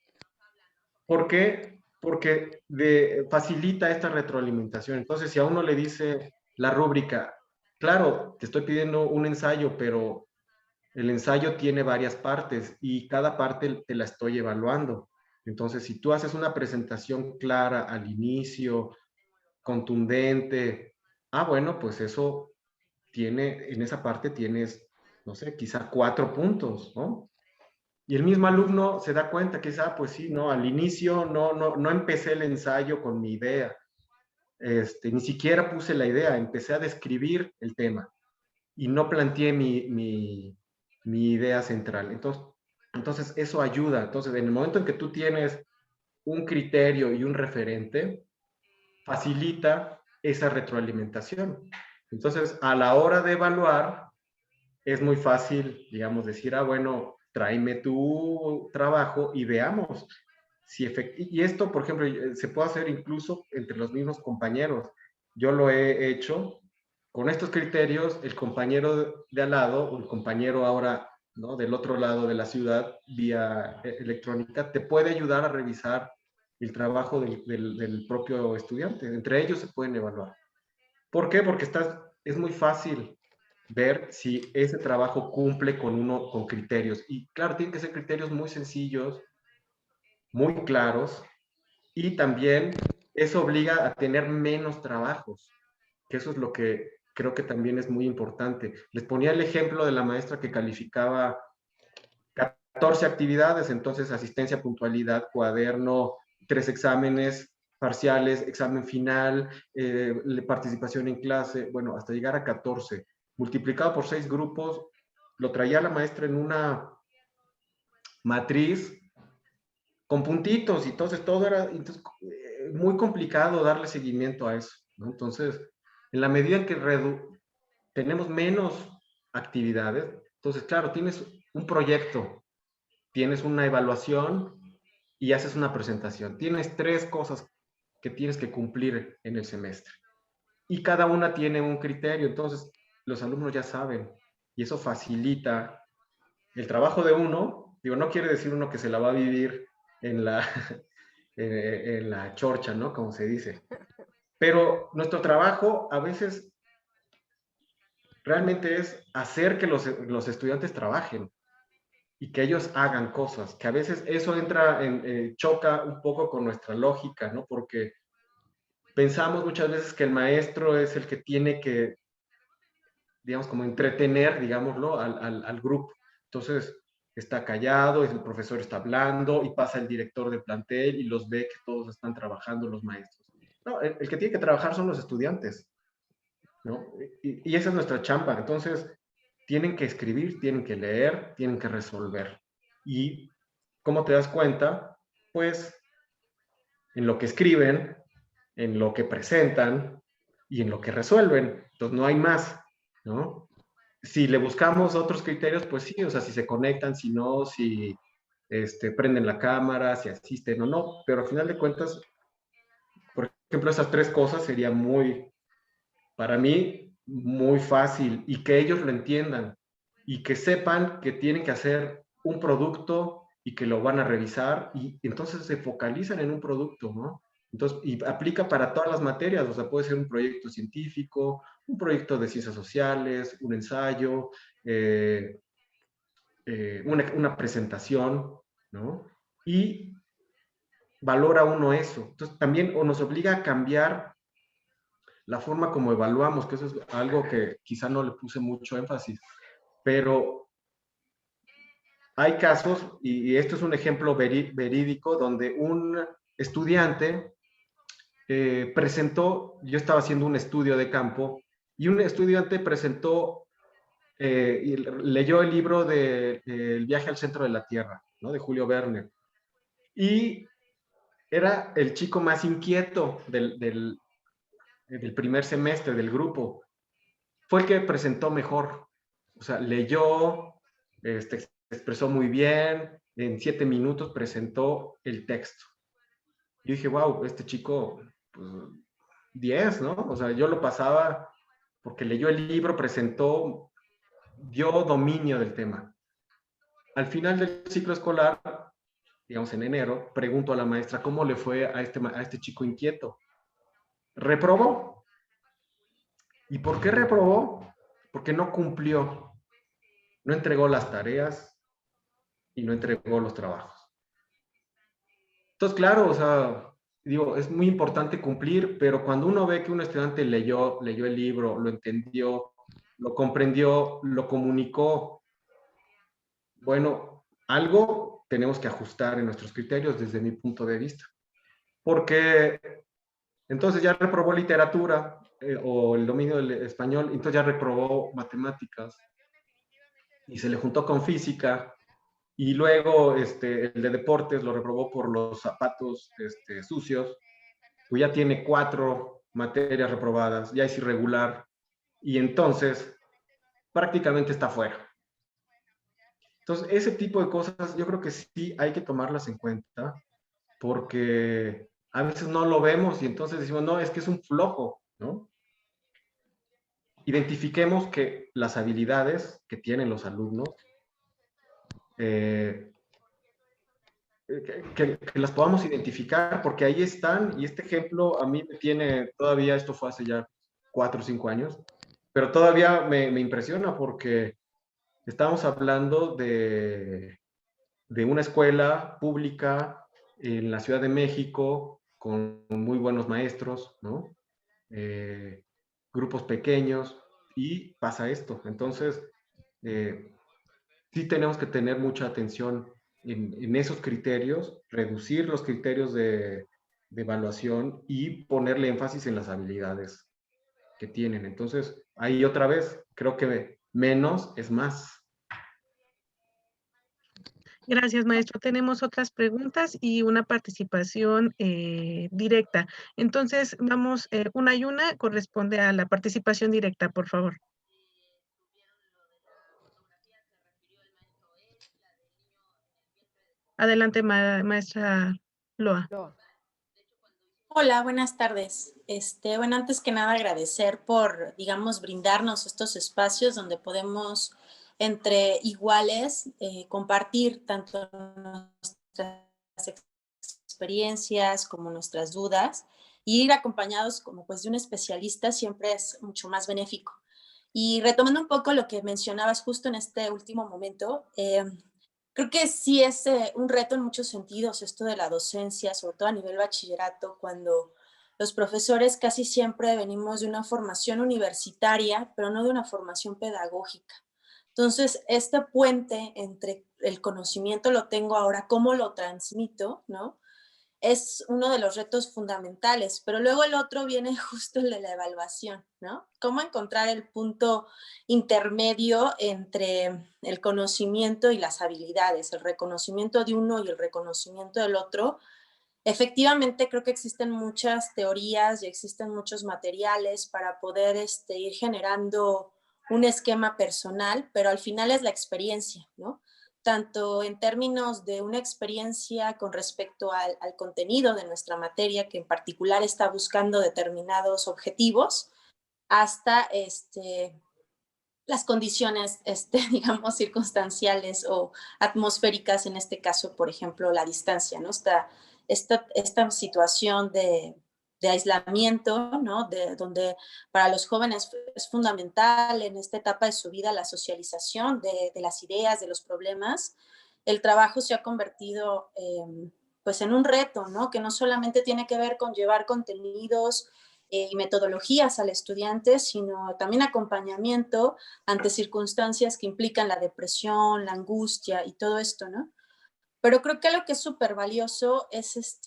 ¿Por qué? Porque facilita esta retroalimentación. Entonces, si a uno le dice la rúbrica, claro, te estoy pidiendo un ensayo, pero el ensayo tiene varias partes y cada parte te la estoy evaluando. Entonces, si tú haces una presentación clara al inicio, contundente, bueno, pues eso en esa parte tienes, no sé, quizá 4 puntos, ¿no? Y el mismo alumno se da cuenta que pues sí, no, al inicio no empecé el ensayo con mi idea, ni siquiera puse la idea, empecé a describir el tema y no planteé mi idea central. Entonces, eso ayuda. Entonces, en el momento en que tú tienes un criterio y un referente, facilita esa retroalimentación. Entonces, a la hora de evaluar, es muy fácil, digamos, decir, bueno, tráeme tu trabajo y veamos si y esto, por ejemplo, se puede hacer incluso entre los mismos compañeros. Yo lo he hecho con estos criterios. El compañero de al lado, o el compañero ahora, ¿no?, del otro lado de la ciudad, vía electrónica, te puede ayudar a revisar el trabajo del propio estudiante. Entre ellos se pueden evaluar. ¿Por qué? Porque es muy fácil ver si ese trabajo cumple con criterios. Y claro, tienen que ser criterios muy sencillos, muy claros, y también eso obliga a tener menos trabajos, que eso es lo que creo que también es muy importante. Les ponía el ejemplo de la maestra que calificaba 14 actividades, entonces asistencia, puntualidad, cuaderno, 3 exámenes parciales, examen final, participación en clase, bueno, hasta llegar a 14. Multiplicado por 6 grupos, lo traía la maestra en una matriz con puntitos, y entonces todo era muy complicado darle seguimiento a eso, ¿no? Entonces, en la medida en que tenemos menos actividades, entonces, claro, tienes un proyecto, tienes una evaluación y haces una presentación. Tienes 3 cosas que tienes que cumplir en el semestre. Y cada una tiene un criterio, entonces los alumnos ya saben, y eso facilita el trabajo de uno. Digo, no quiere decir uno que se la va a vivir en la, en la chorcha, ¿no? Como se dice. Pero nuestro trabajo a veces realmente es hacer que los estudiantes trabajen y que ellos hagan cosas, que a veces eso choca un poco con nuestra lógica, ¿no? Porque pensamos muchas veces que el maestro es el que tiene que, digamos, como entretener, digámoslo, al grupo. Entonces, está callado, el profesor está hablando y pasa el director del plantel y los ve que todos están trabajando, los maestros. No, el que tiene que trabajar son los estudiantes, ¿no? Y esa es nuestra chamba. Entonces, tienen que escribir, tienen que leer, tienen que resolver. Y, ¿cómo te das cuenta? Pues, en lo que escriben, en lo que presentan y en lo que resuelven. Entonces, no hay más, ¿no? Si le buscamos otros criterios, pues sí, o sea, si se conectan, si no, si prenden la cámara, si asisten o no, pero al final de cuentas, por ejemplo, esas 3 cosas sería para mí, muy fácil, y que ellos lo entiendan y que sepan que tienen que hacer un producto y que lo van a revisar, y entonces se focalizan en un producto, ¿no? Entonces, y aplica para todas las materias, o sea, puede ser un proyecto científico, un proyecto de ciencias sociales, un ensayo, una presentación, ¿no? Y valora uno eso. Entonces, también nos obliga a cambiar la forma como evaluamos, que eso es algo que quizá no le puse mucho énfasis, pero hay casos, y esto es un ejemplo verídico, donde un estudiante presentó, yo estaba haciendo un estudio de campo, y un estudiante presentó, y leyó el libro de El viaje al centro de la Tierra, ¿no? De Julio Verne, y era el chico más inquieto del primer semestre del grupo. Fue el que presentó mejor. O sea, leyó, se expresó muy bien, en 7 minutos presentó el texto. Yo dije, wow, este chico, pues, 10, ¿no? O sea, yo lo pasaba porque leyó el libro, presentó, dio dominio del tema. Al final del ciclo escolar, digamos en enero, pregunto a la maestra cómo le fue a este chico inquieto. Reprobó. ¿Y por qué reprobó? Porque no cumplió, no entregó las tareas y no entregó los trabajos. Entonces, claro, o sea, digo, es muy importante cumplir, pero cuando uno ve que un estudiante leyó el libro, lo entendió, lo comprendió, lo comunicó, bueno, algo tenemos que ajustar en nuestros criterios desde mi punto de vista. Porque entonces ya reprobó literatura o el dominio del español, entonces ya reprobó matemáticas y se le juntó con física, y luego el de deportes lo reprobó por los zapatos sucios, pues ya tiene 4 materias reprobadas, ya es irregular, y entonces prácticamente está fuera. Entonces, ese tipo de cosas yo creo que sí hay que tomarlas en cuenta, porque a veces no lo vemos y entonces decimos, no, es que es un flojo, ¿no? Identifiquemos que las habilidades que tienen los alumnos, que las podamos identificar, porque ahí están, y este ejemplo a mí me tiene todavía, esto fue hace ya 4 o 5 años, pero todavía me impresiona porque estamos hablando de una escuela pública en la Ciudad de México con muy buenos maestros, ¿no? Grupos pequeños, y pasa esto. Entonces, sí tenemos que tener mucha atención en esos criterios, reducir los criterios de evaluación y ponerle énfasis en las habilidades que tienen. Entonces, ahí otra vez, creo que menos es más. Gracias, maestro. Tenemos otras preguntas y una participación directa. Entonces, vamos una y una, corresponde a la participación directa, por favor. Adelante, maestra Loa. Hola, buenas tardes. Bueno, antes que nada agradecer por, digamos, brindarnos estos espacios donde podemos entre iguales compartir tanto nuestras experiencias como nuestras dudas, y ir acompañados como pues de un especialista siempre es mucho más benéfico. Y retomando un poco lo que mencionabas justo en este último momento, creo que sí es un reto en muchos sentidos esto de la docencia, sobre todo a nivel bachillerato, cuando los profesores casi siempre venimos de una formación universitaria, pero no de una formación pedagógica. Entonces, este puente entre el conocimiento lo tengo ahora, cómo lo transmito, ¿no? Es uno de los retos fundamentales, pero luego el otro viene justo el de la evaluación, ¿no? Cómo encontrar el punto intermedio entre el conocimiento y las habilidades, el reconocimiento de uno y el reconocimiento del otro. Efectivamente, creo que existen muchas teorías y existen muchos materiales para poder ir generando un esquema personal, pero al final es la experiencia, ¿no? Tanto en términos de una experiencia con respecto al contenido de nuestra materia, que en particular está buscando determinados objetivos, hasta las condiciones, digamos, circunstanciales o atmosféricas, en este caso, por ejemplo, la distancia, ¿no? Esta situación de aislamiento, ¿no? Donde para los jóvenes es fundamental en esta etapa de su vida la socialización de las ideas, de los problemas. El trabajo se ha convertido pues en un reto, ¿no? Que no solamente tiene que ver con llevar contenidos y metodologías al estudiante, sino también acompañamiento ante circunstancias que implican la depresión, la angustia y todo esto, ¿no? Pero creo que lo que es súper valioso es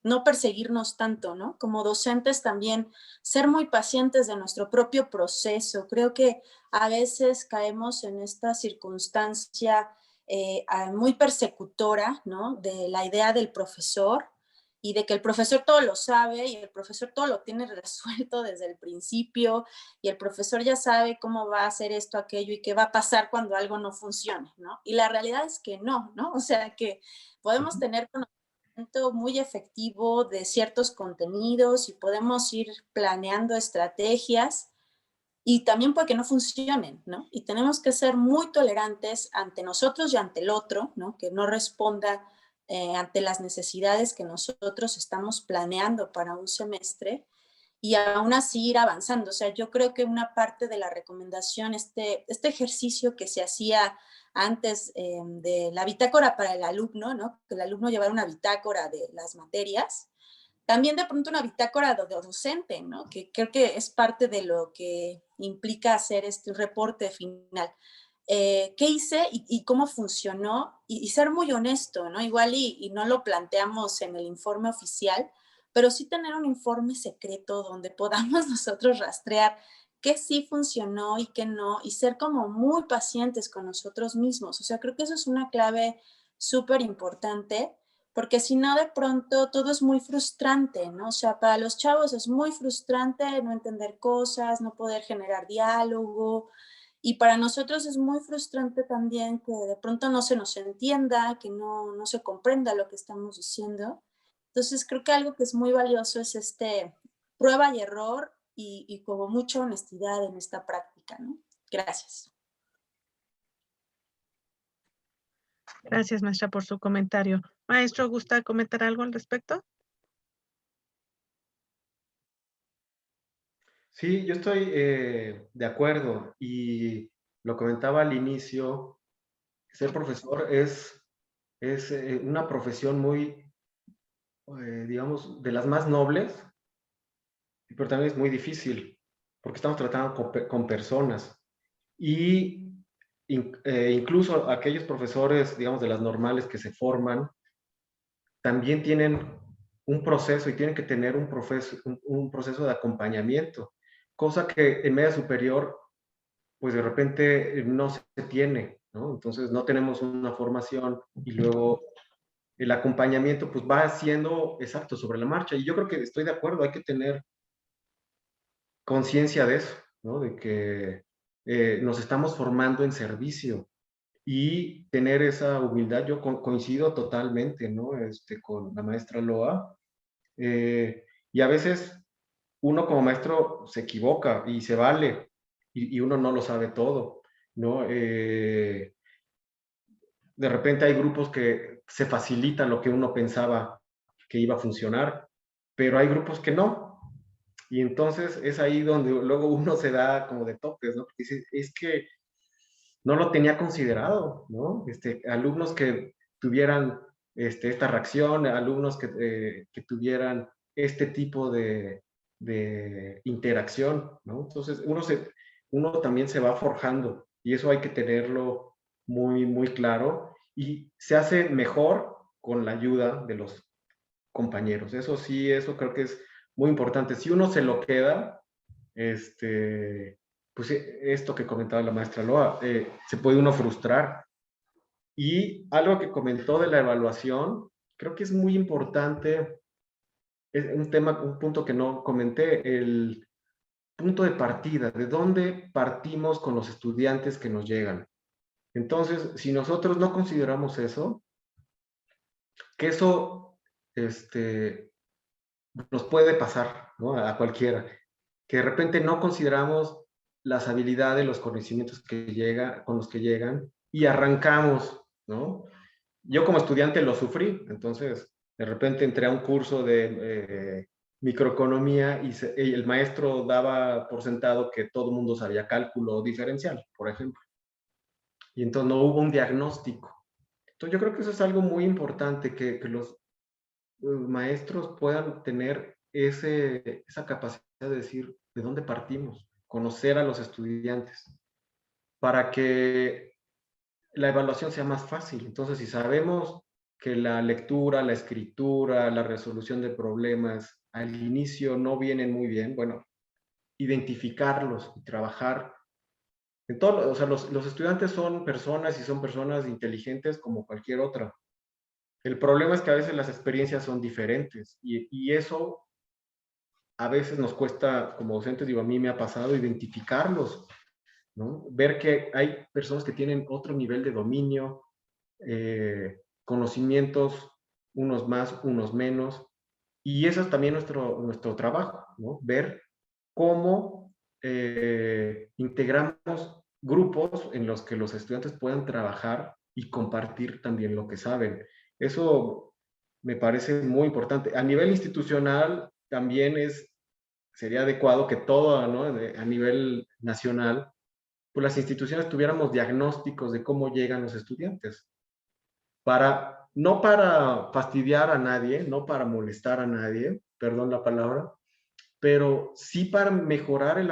no perseguirnos tanto, ¿no? Como docentes también ser muy pacientes de nuestro propio proceso. Creo que a veces caemos en esta circunstancia muy persecutora, ¿no? De la idea del profesor y de que el profesor todo lo sabe y el profesor todo lo tiene resuelto desde el principio y el profesor ya sabe cómo va a hacer esto, aquello y qué va a pasar cuando algo no funcione, ¿no? Y la realidad es que no, ¿no? O sea, que podemos tener conocimiento muy efectivo de ciertos contenidos y podemos ir planeando estrategias y también puede que no funcionen, ¿no? Y tenemos que ser muy tolerantes ante nosotros y ante el otro, ¿no? Que no responda ante las necesidades que nosotros estamos planeando para un semestre y aún así ir avanzando. O sea, yo creo que una parte de la recomendación, este ejercicio que se hacía antes de la bitácora para el alumno, ¿no? Que el alumno llevara una bitácora de las materias, también de pronto una bitácora de docente, ¿no? Que creo que es parte de lo que implica hacer este reporte final. ¿Qué hice y cómo funcionó? Y ser muy honesto, ¿no? Igual y no lo planteamos en el informe oficial, pero sí tener un informe secreto donde podamos nosotros rastrear qué sí funcionó y qué no, y ser como muy pacientes con nosotros mismos. O sea, creo que eso es una clave súper importante, porque si no, de pronto todo es muy frustrante, ¿no? O sea, para los chavos es muy frustrante no entender cosas, no poder generar diálogo, y para nosotros es muy frustrante también que de pronto no se nos entienda, que no se comprenda lo que estamos diciendo. Entonces, creo que algo que es muy valioso es prueba y error y como mucha honestidad en esta práctica, ¿no? Gracias. Gracias, maestra, por su comentario. Maestro, ¿gusta comentar algo al respecto? Sí, yo estoy de acuerdo y lo comentaba al inicio, ser profesor es una profesión muy, digamos, de las más nobles, pero también es muy difícil, porque estamos tratando con personas. Y incluso aquellos profesores, digamos, de las normales que se forman, también tienen un proceso y tienen que tener un proceso de acompañamiento, cosa que en media superior, pues de repente no se tiene, ¿no? Entonces no tenemos una formación y luego el acompañamiento pues va siendo exacto sobre la marcha. Y yo creo que estoy de acuerdo, hay que tener conciencia de eso, ¿no? De que nos estamos formando en servicio y tener esa humildad. Yo coincido totalmente, ¿no? Con la maestra Loa. Y a veces uno como maestro se equivoca y se vale y uno no lo sabe todo, ¿no? De repente hay grupos que se facilita lo que uno pensaba que iba a funcionar, pero hay grupos que no. Y entonces es ahí donde luego uno se da como de topes, ¿no? Porque dice, es que no lo tenía considerado, ¿no? Alumnos que tuvieran esta reacción, alumnos que tuvieran este tipo de interacción, ¿no? Entonces uno también se va forjando y eso hay que tenerlo muy, muy claro y se hace mejor con la ayuda de los compañeros. Eso sí, eso creo que es muy importante. Si uno se lo queda, pues esto que comentaba la maestra Loa, se puede uno frustrar. Y algo que comentó de la evaluación, creo que es muy importante, es un punto que no comenté, el punto de partida, de dónde partimos con los estudiantes que nos llegan. Entonces, si nosotros no consideramos eso, que eso nos puede pasar, ¿no? A cualquiera, que de repente no consideramos las habilidades, los conocimientos con los que llegan y arrancamos, ¿no? Yo como estudiante lo sufrí, entonces de repente entré a un curso de microeconomía y el maestro daba por sentado que todo el mundo sabía cálculo diferencial, por ejemplo, y entonces no hubo un diagnóstico. Entonces yo creo que eso es algo muy importante, que los maestros puedan tener esa capacidad de decir de dónde partimos, conocer a los estudiantes, para que la evaluación sea más fácil. Entonces, si sabemos que la lectura, la escritura, la resolución de problemas al inicio no vienen muy bien, bueno, identificarlos y trabajar. En todo, o sea, los estudiantes son personas y son personas inteligentes como cualquier otra. El problema es que a veces las experiencias son diferentes y eso a veces nos cuesta, como docentes, digo, a mí me ha pasado identificarlos, ¿no? Ver que hay personas que tienen otro nivel de dominio, conocimientos, unos más, unos menos, y eso es también nuestro trabajo, ¿no? Ver cómo integramos grupos en los que los estudiantes puedan trabajar y compartir también lo que saben. Eso me parece muy importante. A nivel institucional también sería adecuado que todo, ¿no? A nivel nacional, pues las instituciones tuviéramos diagnósticos de cómo llegan los estudiantes, no para fastidiar a nadie, no para molestar a nadie, perdón la palabra, pero sí para mejorar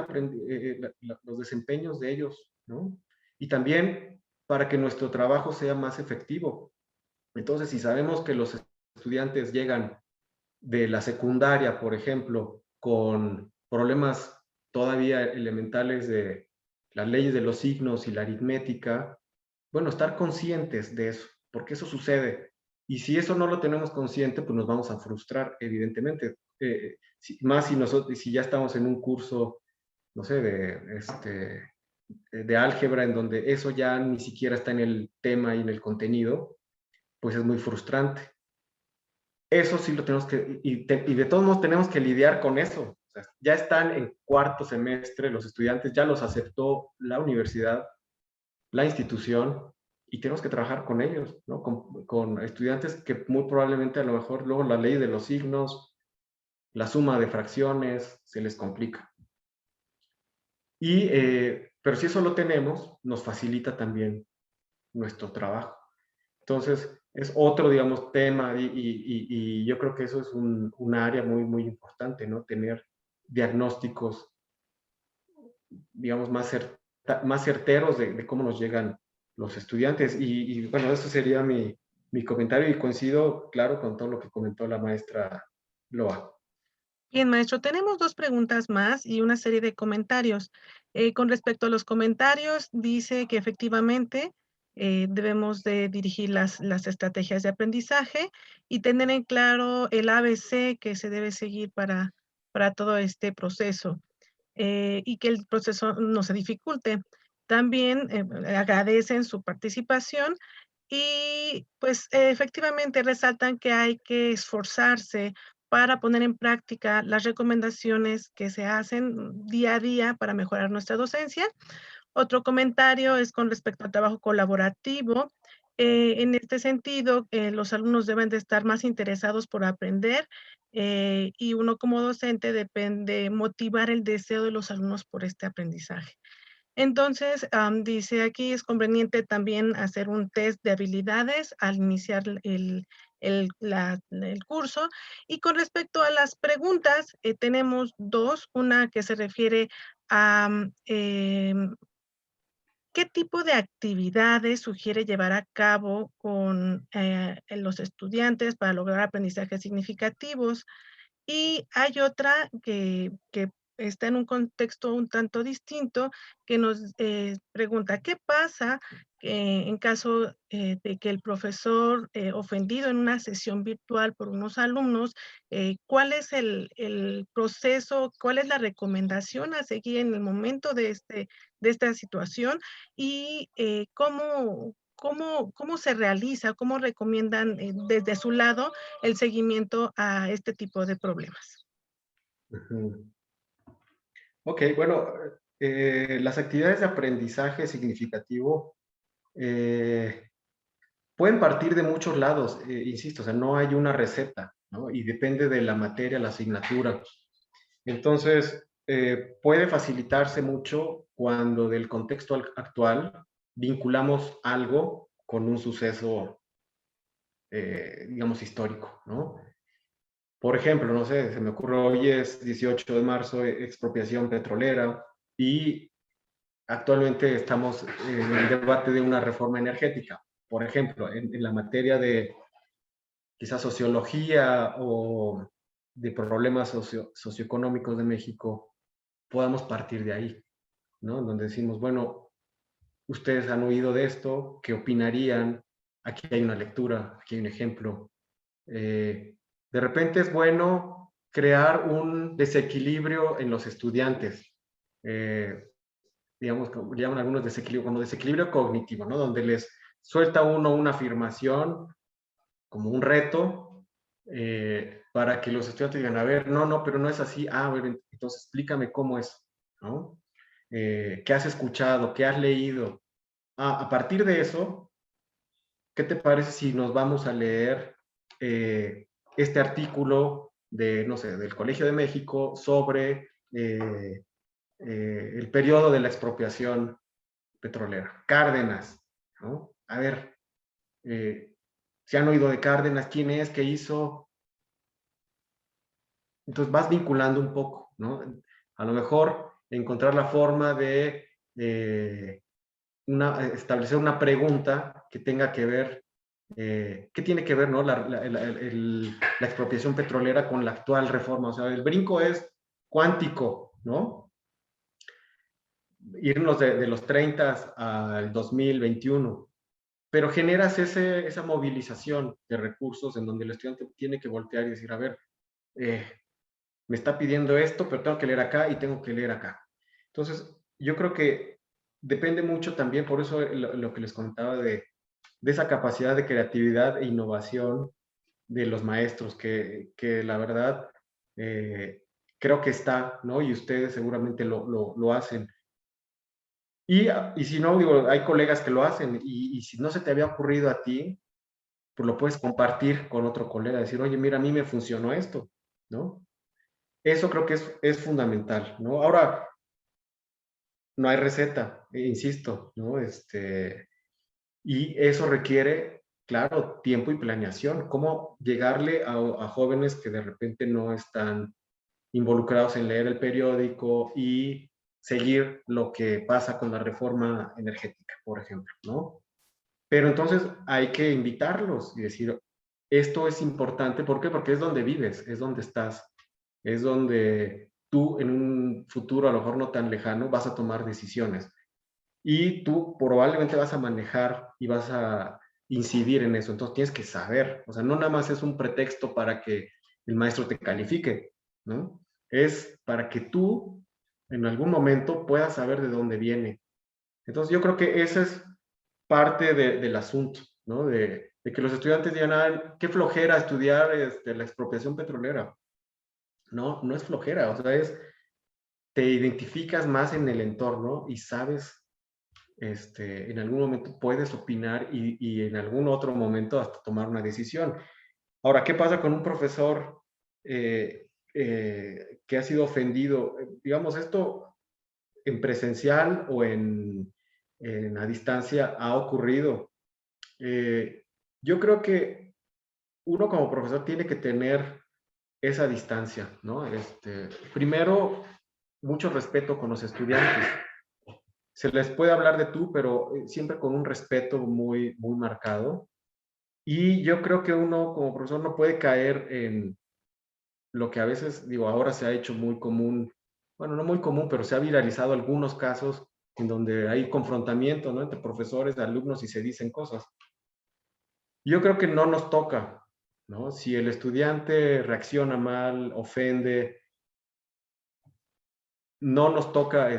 los desempeños de ellos, ¿no? Y también para que nuestro trabajo sea más efectivo. Entonces, si sabemos que los estudiantes llegan de la secundaria, por ejemplo, con problemas todavía elementales de las leyes de los signos y la aritmética, bueno, estar conscientes de eso, porque eso sucede. Y si eso no lo tenemos consciente, pues nos vamos a frustrar, evidentemente. Más si ya estamos en un curso, no sé, de álgebra, en donde eso ya ni siquiera está en el tema y en el contenido, pues es muy frustrante. Eso sí lo tenemos y de todos modos tenemos que lidiar con eso. O sea, ya están en cuarto semestre, los estudiantes ya los aceptó la universidad, la institución, y tenemos que trabajar con ellos, ¿no? Con estudiantes que muy probablemente a lo mejor luego la ley de los signos, la suma de fracciones, se les complica. Pero si eso lo tenemos, nos facilita también nuestro trabajo. Entonces, es otro, digamos, tema y yo creo que eso es un área muy, muy importante, ¿no? Tener diagnósticos, digamos, más certeros de cómo nos llegan los estudiantes. Bueno, eso sería mi comentario y coincido, claro, con todo lo que comentó la maestra Loa. Bien, maestro, tenemos 2 preguntas más y una serie de comentarios. Con respecto a los comentarios, dice que efectivamente debemos de dirigir las estrategias de aprendizaje y tener en claro el ABC que se debe seguir para todo este proceso, y que el proceso no se dificulte. También agradecen su participación y pues efectivamente resaltan que hay que esforzarse para poner en práctica las recomendaciones que se hacen día a día para mejorar nuestra docencia. Otro comentario es con respecto al trabajo colaborativo. En este sentido, los alumnos deben de estar más interesados por aprender, y uno como docente depende motivar el deseo de los alumnos por este aprendizaje. Entonces, dice aquí, es conveniente también hacer un test de habilidades al iniciar el curso. Y con respecto a las preguntas, tenemos 2, una que se refiere a ¿qué tipo de actividades sugiere llevar a cabo con los estudiantes para lograr aprendizajes significativos? Y hay otra que está en un contexto un tanto distinto, que nos pregunta, ¿qué pasa en caso de que el profesor ofendido en una sesión virtual por unos alumnos, cuál es el proceso, cuál es la recomendación a seguir en el momento de esta situación y cómo se realiza, cómo recomiendan desde su lado el seguimiento a este tipo de problemas? Ujú. Ok, bueno, las actividades de aprendizaje significativo pueden partir de muchos lados, insisto, o sea, no hay una receta, ¿no? Y depende de la materia, la asignatura. Entonces, puede facilitarse mucho cuando del contexto actual vinculamos algo con un suceso, digamos, histórico, ¿no? Por ejemplo, no sé, se me ocurre, hoy es 18 de marzo, expropiación petrolera, y actualmente estamos en el debate de una reforma energética. Por ejemplo, en la materia de quizás sociología o de problemas socioeconómicos de México, podamos partir de ahí, ¿no? Donde decimos, bueno, ustedes han oído de esto, ¿qué opinarían? Aquí hay una lectura, aquí hay un ejemplo. De repente es bueno crear un desequilibrio en los estudiantes. Digamos, como llaman algunos desequilibrio, como desequilibrio cognitivo, ¿no? Donde les suelta uno una afirmación como un reto para que los estudiantes digan, a ver, no, pero no es así. Ah, bueno, entonces explícame cómo es, ¿no? ¿Qué has escuchado? ¿Qué has leído? A partir de eso, ¿qué te parece si nos vamos a leer este artículo de, no sé, del Colegio de México sobre el periodo de la expropiación petrolera? Cárdenas, ¿no? A ver, si han oído de Cárdenas, quién es, qué hizo. Entonces vas vinculando un poco, ¿no? A lo mejor encontrar la forma de establecer una pregunta que tenga que ver, ¿qué tiene que ver, ¿no? La expropiación petrolera con la actual reforma. O sea, el brinco es cuántico, ¿no? Irnos de los 30 al 2021. Pero generas esa movilización de recursos en donde el estudiante tiene que voltear y decir, a ver, me está pidiendo esto, pero tengo que leer acá y tengo que leer acá. Entonces, yo creo que depende mucho también, por eso lo que les comentaba de esa capacidad de creatividad e innovación de los maestros, que la verdad creo que está, ¿no? Y ustedes seguramente lo hacen. Y si no, digo, hay colegas que lo hacen, y si no se te había ocurrido a ti, pues lo puedes compartir con otro colega, decir, oye, mira, a mí me funcionó esto, ¿no? Eso creo que es fundamental, ¿no? Ahora, no hay receta, insisto, ¿no? Y eso requiere, claro, tiempo y planeación. ¿Cómo llegarle a jóvenes que de repente no están involucrados en leer el periódico y seguir lo que pasa con la reforma energética, por ejemplo, ¿no? Pero entonces hay que invitarlos y decir, esto es importante, ¿por qué? Porque es donde vives, es donde estás, es donde tú en un futuro a lo mejor no tan lejano vas a tomar decisiones y tú probablemente vas a manejar y vas a incidir en eso, entonces tienes que saber, o sea, no nada más es un pretexto para que el maestro te califique, ¿no? Es para que tú en algún momento puedas saber de dónde viene. Entonces yo creo que ese es parte del asunto, ¿no? De que los estudiantes digan, ah, qué flojera estudiar la expropiación petrolera. No, no es flojera, o sea, te identificas más en el entorno y sabes, en algún momento puedes opinar y en algún otro momento hasta tomar una decisión. Ahora, ¿qué pasa con un profesor que ha sido ofendido? Digamos, esto en presencial o a distancia ha ocurrido. Yo creo que uno como profesor tiene que tener esa distancia, ¿no? Primero, mucho respeto con los estudiantes. Se les puede hablar de tú, pero siempre con un respeto muy, muy marcado. Y yo creo que uno como profesor no puede caer en lo que a veces, digo, ahora se ha hecho muy común, bueno, no muy común, pero se ha viralizado algunos casos en donde hay confrontamiento, ¿no? Entre profesores, alumnos y se dicen cosas. Yo creo que no nos toca, ¿no? Si el estudiante reacciona mal, ofende, no nos toca,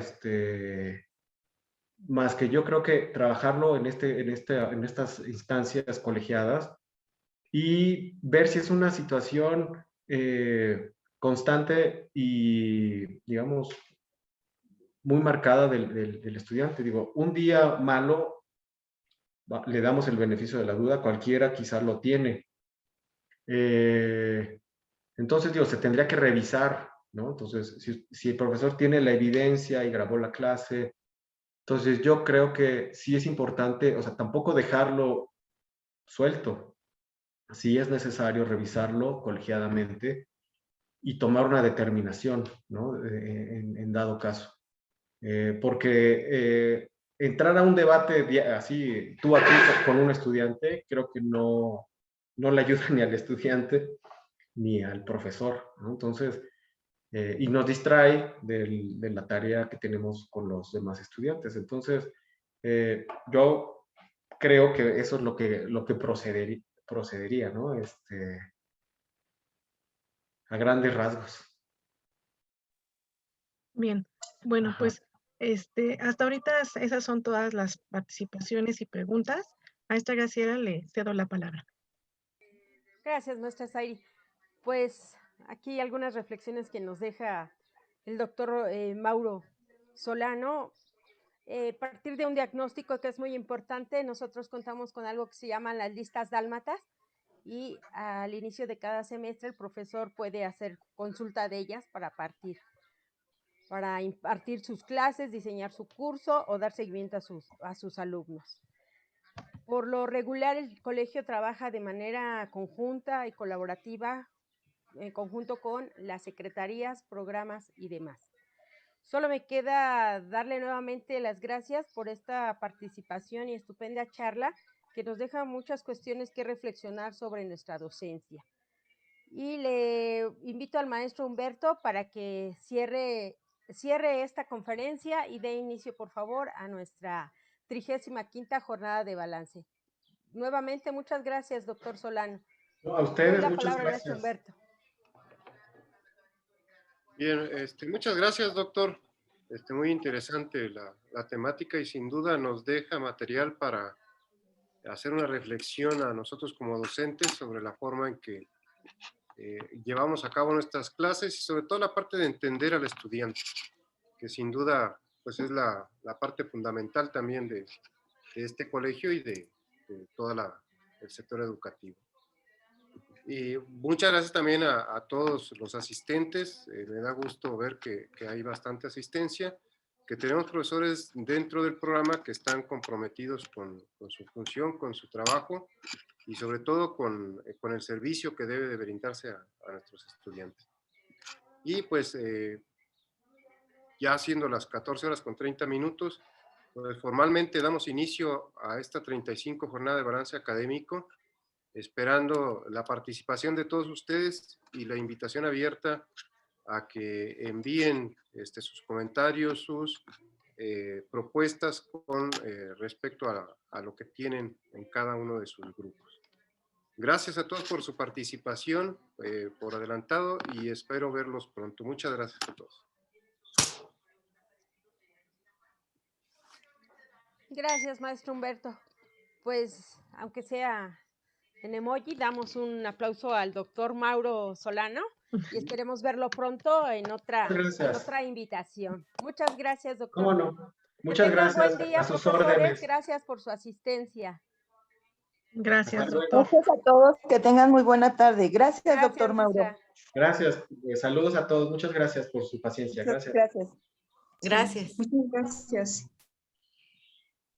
más que yo creo que trabajarlo en estas instancias colegiadas y ver si es una situación constante y, digamos, muy marcada del estudiante. Digo, un día malo, le damos el beneficio de la duda, cualquiera quizás lo tiene. Entonces, digo, se tendría que revisar, ¿no? Entonces, si el profesor tiene la evidencia y grabó la clase, entonces yo creo que sí es importante, o sea, tampoco dejarlo suelto. Sí es necesario revisarlo colegiadamente y tomar una determinación, ¿no? En dado caso. Porque entrar a un debate así, tú a tú con un estudiante, creo que no le ayuda ni al estudiante ni al profesor, ¿no? Entonces, y nos distrae de la tarea que tenemos con los demás estudiantes. Entonces, yo creo que eso es lo que procedería, ¿no? A grandes rasgos. Bien, bueno, Ajá. pues hasta ahorita esas son todas las participaciones y preguntas. A esta Graciela le cedo la palabra. Gracias, maestra Zairi. Pues aquí algunas reflexiones que nos deja el doctor Mauro Solano. Partir de un diagnóstico que es muy importante, nosotros contamos con algo que se llaman las listas dálmatas y al inicio de cada semestre el profesor puede hacer consulta de ellas para impartir sus clases, diseñar su curso o dar seguimiento a sus alumnos. Por lo regular, el colegio trabaja de manera conjunta y colaborativa en conjunto con las secretarías, programas y demás. Solo me queda darle nuevamente las gracias por esta participación y estupenda charla que nos deja muchas cuestiones que reflexionar sobre nuestra docencia. Y le invito al maestro Humberto para que cierre esta conferencia y dé inicio, por favor, a nuestra 35ª jornada de balance. Nuevamente, muchas gracias, doctor Solano. No, a Le doy ustedes, la muchas palabra al maestro gracias. Humberto. Bien, muchas gracias, doctor. Muy interesante la temática y sin duda nos deja material para hacer una reflexión a nosotros como docentes sobre la forma en que llevamos a cabo nuestras clases y sobre todo la parte de entender al estudiante, que sin duda pues es la parte fundamental también de este colegio y de todo el sector educativo. Y muchas gracias también a todos los asistentes. Me da gusto ver que hay bastante asistencia. que tenemos profesores dentro del programa que están comprometidos con su función, con su trabajo y sobre todo con el servicio que debe de brindarse a nuestros estudiantes. Y pues ya siendo las 14:30, pues formalmente damos inicio a esta 35 jornada de balance académico, esperando la participación de todos ustedes y la invitación abierta a que envíen sus comentarios, sus propuestas con respecto a lo que tienen en cada uno de sus grupos. Gracias a todos por su participación, por adelantado, y espero verlos pronto. Muchas gracias a todos. Gracias, maestro Humberto. Pues, aunque sea en emoji, damos un aplauso al doctor Mauro Solano y esperemos verlo pronto en otra invitación. Muchas gracias, doctor. ¿Cómo no? Muchas gracias. Buen día, a sus profesores. órdenes. Gracias por su asistencia. Gracias, doctor. Gracias a todos. Que tengan muy buena tarde. Gracias, doctor Mauro. Maestra. Gracias. Saludos a todos. Muchas gracias por su paciencia. Gracias. Gracias. Gracias. Muchas gracias.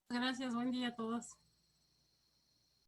Gracias, buen día a todos.